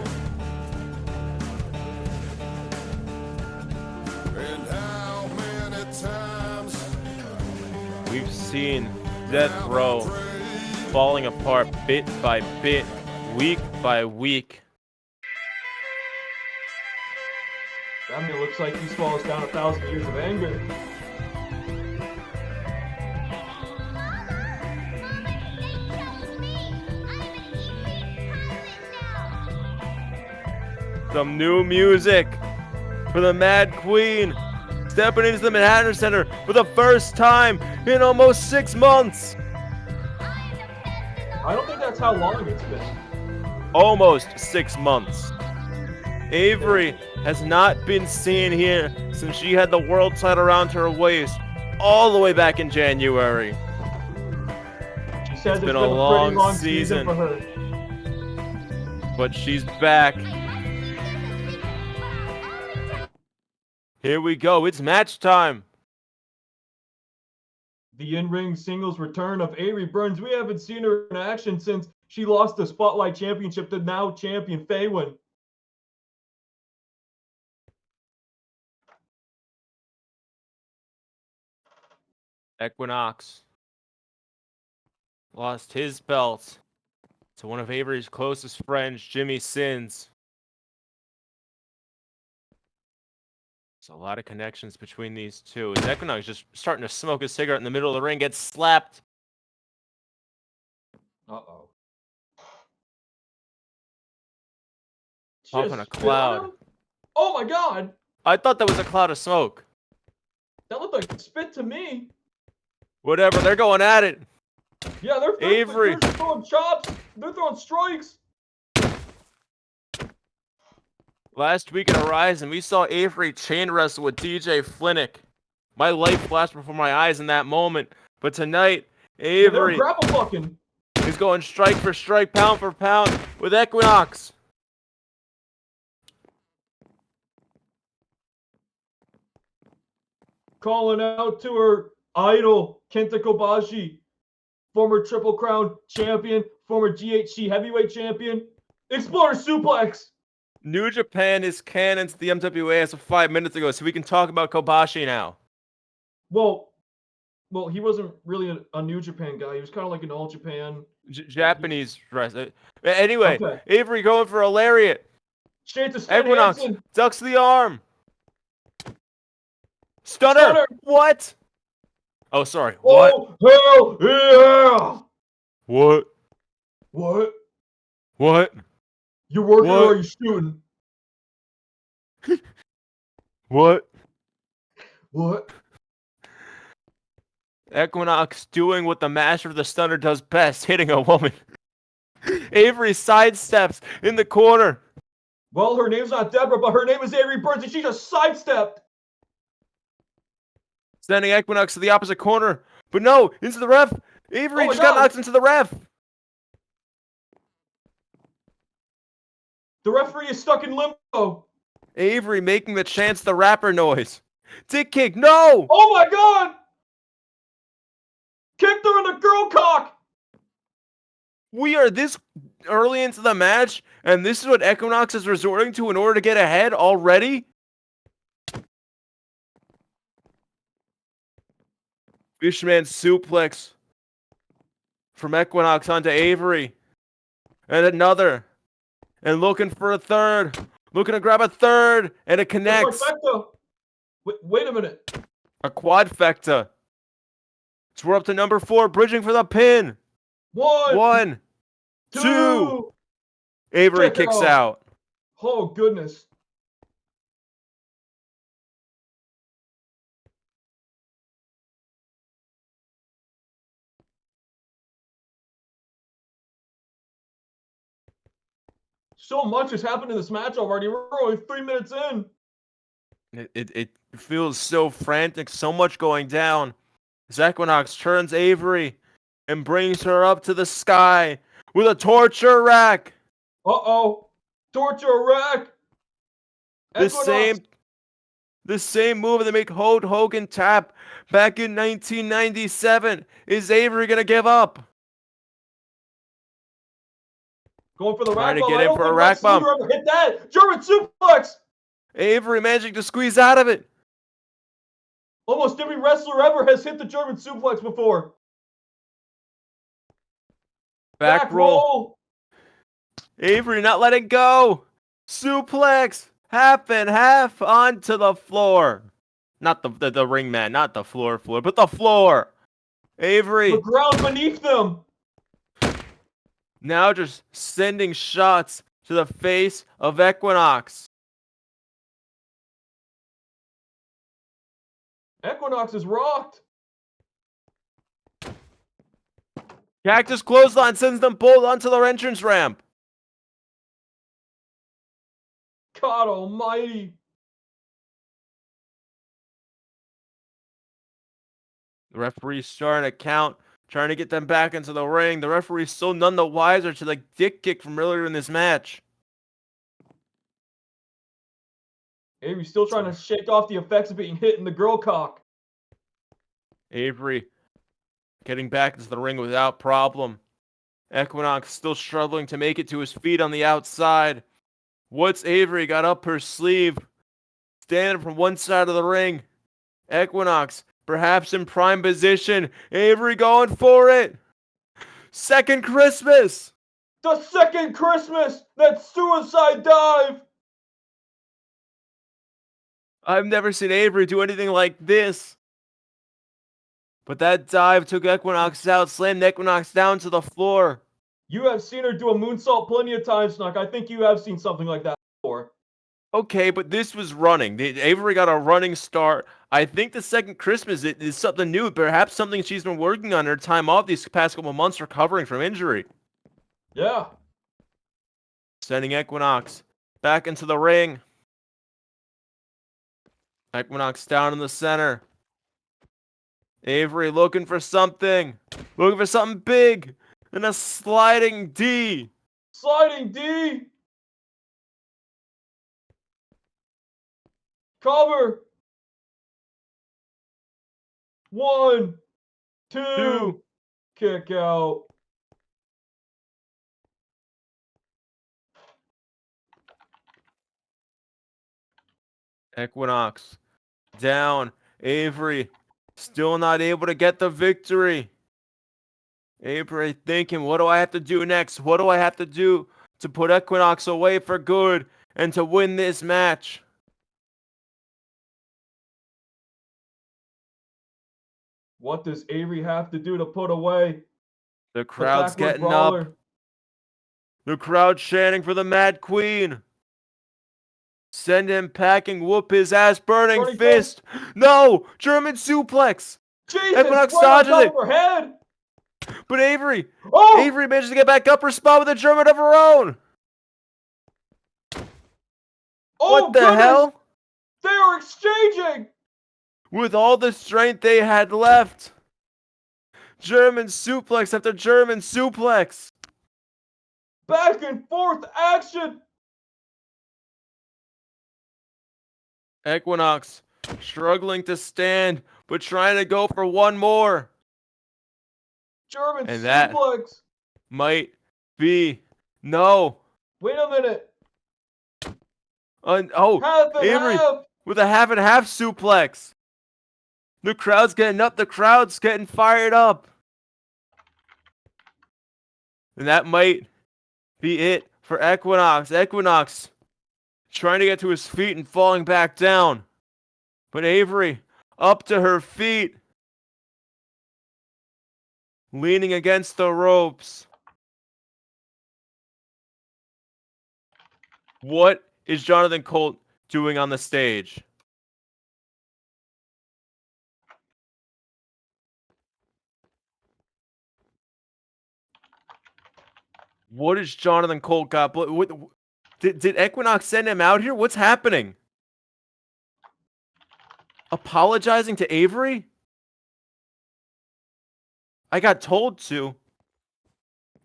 Speaker 1: seen Death Row falling apart bit by bit, week by week.
Speaker 2: I mean, it looks like he swallows down 1,000 years of anger.
Speaker 1: Some new music for the Mad Queen, stepping into the Manhattan Center for the first time in almost 6 months.
Speaker 2: I don't think that's how long it's been.
Speaker 1: Almost 6 months. Avery has not been seen here since she had the world title around her waist all the way back in January.
Speaker 2: She says
Speaker 1: It's been a long season
Speaker 2: for her.
Speaker 1: But she's back. Here we go. It's match time.
Speaker 2: The in-ring singles return of Avery Burns. We haven't seen her in action since she lost the Spotlight Championship to now champion Faywind.
Speaker 1: Equinox lost his belt to one of Avery's closest friends, Jimmy Sins. There's a lot of connections between these two. As Equinox just starting to smoke a cigarette in the middle of the ring, gets slapped.
Speaker 2: Uh-oh.
Speaker 1: Off on a cloud.
Speaker 2: Oh my god!
Speaker 1: I thought that was a cloud of smoke.
Speaker 2: That looked like spit to me.
Speaker 1: Whatever, they're going at it.
Speaker 2: Yeah, they're
Speaker 1: Avery.
Speaker 2: They're throwing chops. They're throwing strikes.
Speaker 1: Last week in Horizon, we saw Avery chain wrestle with DJ Flinick. My life flashed before my eyes in that moment. But tonight, Avery
Speaker 2: grapple fucking.
Speaker 1: is going strike for strike, pound for pound with Equinox.
Speaker 2: Calling out to her idol, Kenta Kobashi, former Triple Crown champion, former GHC heavyweight champion. Explorer suplex.
Speaker 1: New Japan is canon to the MWA as of 5 minutes ago, so we can talk about Kobashi now.
Speaker 2: Well, he wasn't really a New Japan guy. He was kind of like an All Japan.
Speaker 1: Japanese wrestler. Anyway,
Speaker 2: Okay.
Speaker 1: Avery going for a lariat.
Speaker 2: Straight to Stan
Speaker 1: Equinox
Speaker 2: Hansen.
Speaker 1: ducks the arm. Stunner. What? Oh, sorry. What?
Speaker 2: Oh, hell yeah!
Speaker 1: What?
Speaker 2: What?
Speaker 1: What?
Speaker 2: You working
Speaker 1: What?
Speaker 2: or are you shooting?
Speaker 1: What?
Speaker 2: What?
Speaker 1: Equinox doing what the master of the stunner does best, hitting a woman. Avery sidesteps in the corner.
Speaker 2: Well, her name's not Deborah, but her name is Avery Burns, and she just sidestepped.
Speaker 1: Sending Equinox to the opposite corner. But no, into the ref. Avery
Speaker 2: Oh my
Speaker 1: just got
Speaker 2: God.
Speaker 1: knocked into the ref.
Speaker 2: The referee is stuck in limbo.
Speaker 1: Avery making the Chance the Rapper noise. Dick kick, no!
Speaker 2: Oh my god! Kicked her in the girl cock!
Speaker 1: We are this early into the match, and this is what Equinox is resorting to in order to get ahead already? Fishman suplex from Equinox onto Avery. And another. And looking for a third. Looking to grab a third. And it connects.
Speaker 2: Trifecta. Wait a minute.
Speaker 1: A quadfecta. So we're up to number 4, bridging for the pin. One, two. Avery
Speaker 2: Check it
Speaker 1: kicks out.
Speaker 2: Oh, goodness. So much has happened in this match already. We're only 3 minutes in.
Speaker 1: It feels so frantic, so much going down. As Equinox turns Avery and brings her up to the sky with a torture rack.
Speaker 2: Uh-oh. Torture rack.
Speaker 1: The
Speaker 2: Equinox.
Speaker 1: same move that made Hulk Hogan tap back in 1997. Is Avery gonna give up?
Speaker 2: Going for the
Speaker 1: Trying
Speaker 2: rack
Speaker 1: to
Speaker 2: bomb.
Speaker 1: get
Speaker 2: I
Speaker 1: in
Speaker 2: don't
Speaker 1: for a
Speaker 2: think
Speaker 1: rack
Speaker 2: Lex
Speaker 1: bomb.
Speaker 2: Luger ever hit that. German suplex.
Speaker 1: Avery managing to squeeze out of it.
Speaker 2: Almost every wrestler ever has hit the German suplex before.
Speaker 1: Back roll. Avery not letting go. Suplex. Half and half onto the floor. Not the ring mat, not the floor, but the floor. Avery.
Speaker 2: The ground beneath them.
Speaker 1: Now just sending shots to the face of Equinox.
Speaker 2: Equinox is rocked.
Speaker 1: Cactus clothesline sends them both onto the entrance ramp.
Speaker 2: God almighty.
Speaker 1: The referee's starting to count, trying to get them back into the ring. The referee's still none the wiser to the dick kick from earlier in this match.
Speaker 2: Avery's still trying to shake off the effects of being hit in the girl cock.
Speaker 1: Avery getting back into the ring without problem. Equinox still struggling to make it to his feet on the outside. What's Avery got up her sleeve? Standing from one side of the ring. Equinox perhaps in prime position. Avery going for it. Second Christmas.
Speaker 2: The second Christmas. That suicide dive.
Speaker 1: I've never seen Avery do anything like this. But that dive took Equinox out, slammed Equinox down to the floor.
Speaker 2: You have seen her do a moonsault plenty of times, Snuck. I think you have seen something like that before.
Speaker 1: Okay, but this was running. Avery got a running start. I think the second Christmas is something new, perhaps something she's been working on her time off these past couple months recovering from injury.
Speaker 2: Yeah.
Speaker 1: Sending Equinox back into the ring. Equinox down in the center. Avery looking for something. Looking for something big. And a sliding D.
Speaker 2: Sliding D. Cover. 1, 2. Kick out.
Speaker 1: Equinox down. Avery still not able to get the victory. Avery thinking, what do I have to do next? What do I have to do to put Equinox away for good and to win this match?
Speaker 2: What does Avery have to do to put away
Speaker 1: The crowd's
Speaker 2: backward
Speaker 1: getting
Speaker 2: brawler?
Speaker 1: up. The crowd chanting for the Mad Queen. Send him packing, whoop his ass, burning fist. No! German suplex.
Speaker 2: Jesus,
Speaker 1: Equinox
Speaker 2: right on
Speaker 1: dodges
Speaker 2: top
Speaker 1: it.
Speaker 2: of her head.
Speaker 1: But Avery
Speaker 2: Oh!
Speaker 1: Avery manages to get back up her spot with a German of her own.
Speaker 2: Oh,
Speaker 1: What the
Speaker 2: goodness.
Speaker 1: hell?
Speaker 2: They are exchanging.
Speaker 1: With all the strength they had left. German suplex after German suplex.
Speaker 2: Back and forth action.
Speaker 1: Equinox struggling to stand, but trying to go for one more.
Speaker 2: German
Speaker 1: And that
Speaker 2: suplex.
Speaker 1: might be no.
Speaker 2: Wait a minute.
Speaker 1: Oh,
Speaker 2: Half and
Speaker 1: Avery
Speaker 2: half.
Speaker 1: with a half and half suplex. The crowd's getting up. The crowd's getting fired up. And that might be it for Equinox. Equinox trying to get to his feet and falling back down. But Avery up to her feet. Leaning against the ropes. What is Jonathan Colt doing on the stage? What is Jonathan Colt got? Did Equinox send him out here? What's happening? Apologizing to Avery? I got told to.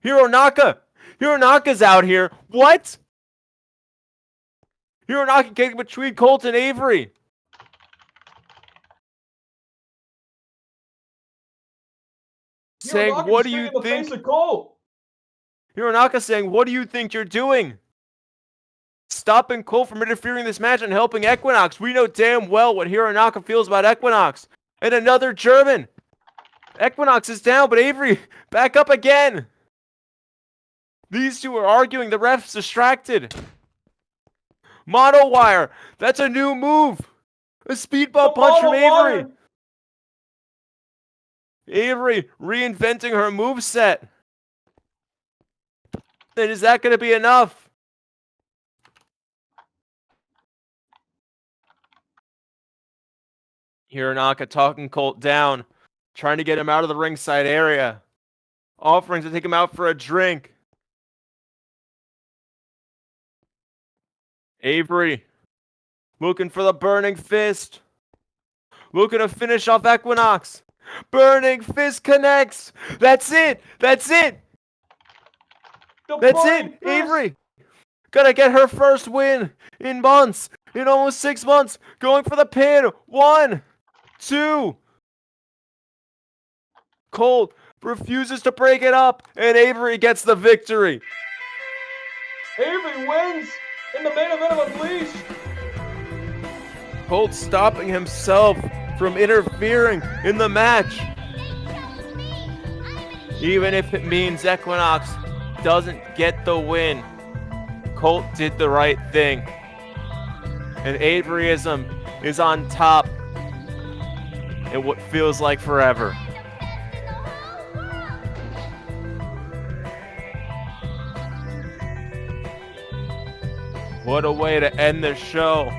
Speaker 1: Hironaka! Hironaka's out here. What? Hironaka getting between Colt and Avery. Saying,
Speaker 2: Hironaka
Speaker 1: what do
Speaker 2: staying
Speaker 1: you
Speaker 2: in the
Speaker 1: think?
Speaker 2: face of Colt.
Speaker 1: Hironaka saying, what do you think you're doing? Stopping Colt from interfering in this match and helping Equinox. We know damn well what Hironaka feels about Equinox. And another German. Equinox is down, but Avery back up again. These two are arguing. The ref's distracted. Mono wire. That's a new move. A speedball punch from Avery. Avery reinventing her moveset. And is that going to be enough? Hironaka talking Colt down, trying to get him out of the ringside area, offering to take him out for a drink. Avery looking for the burning fist, looking to finish off Equinox. Burning fist connects. That's it. That's it. That's it. Avery gonna get her first win in months, in almost 6 months. Going for the pin. 1, 2. Colt refuses to break it up, and Avery gets the victory.
Speaker 2: Avery wins in the main event of Unleashed.
Speaker 1: Colt stopping himself from interfering in the match. Even if it means Equinox doesn't get the win, Colt did the right thing. And Averyism is on top in what feels like forever. What a way to end the show.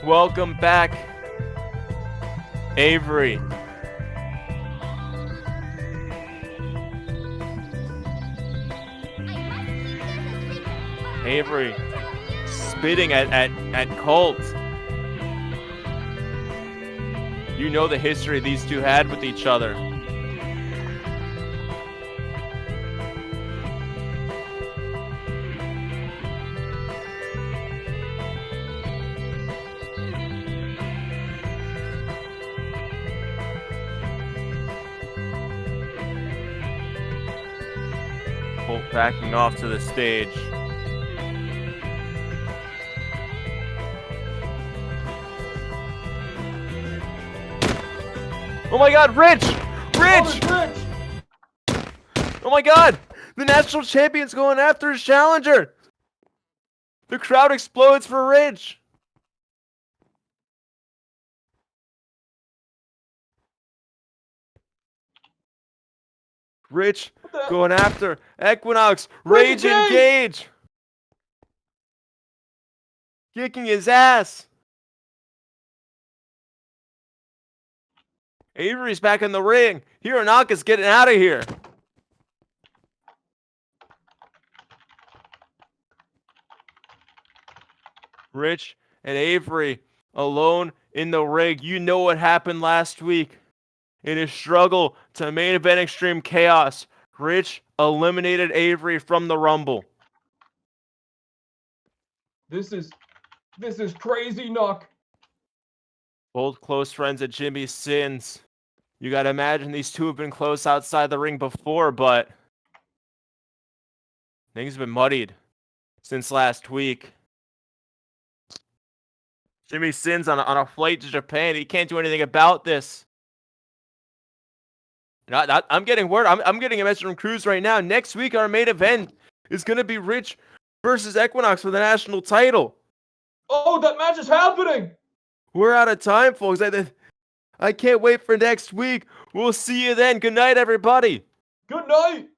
Speaker 1: Welcome back, Avery. Avery spitting at Colt. You know the history these two had with each other. Colt backing off to the stage. Oh my god, Rich! Rich! Oh my god! The national champion's going after his challenger! The crowd explodes for Rich! Rich going after Equinox. Rage engage! Kicking his ass! Avery's back in the ring. Hironaka's getting out of here. Rich and Avery alone in the ring. You know what happened last week. In his struggle to main event Extreme Chaos, Rich eliminated Avery from the Rumble.
Speaker 2: This is crazy, Knock.
Speaker 1: Both close friends of Jimmy Sins. You gotta imagine these two have been close outside the ring before, but things have been muddied since last week. Jimmy Sins on a flight to Japan. He can't do anything about this. I'm getting word. I'm getting a message from Cruz right now. Next week, our main event is gonna be Rich versus Equinox for the national title.
Speaker 2: Oh, that match is happening!
Speaker 1: We're out of time, folks. I can't wait for next week. We'll see you then. Good night, everybody.
Speaker 2: Good night!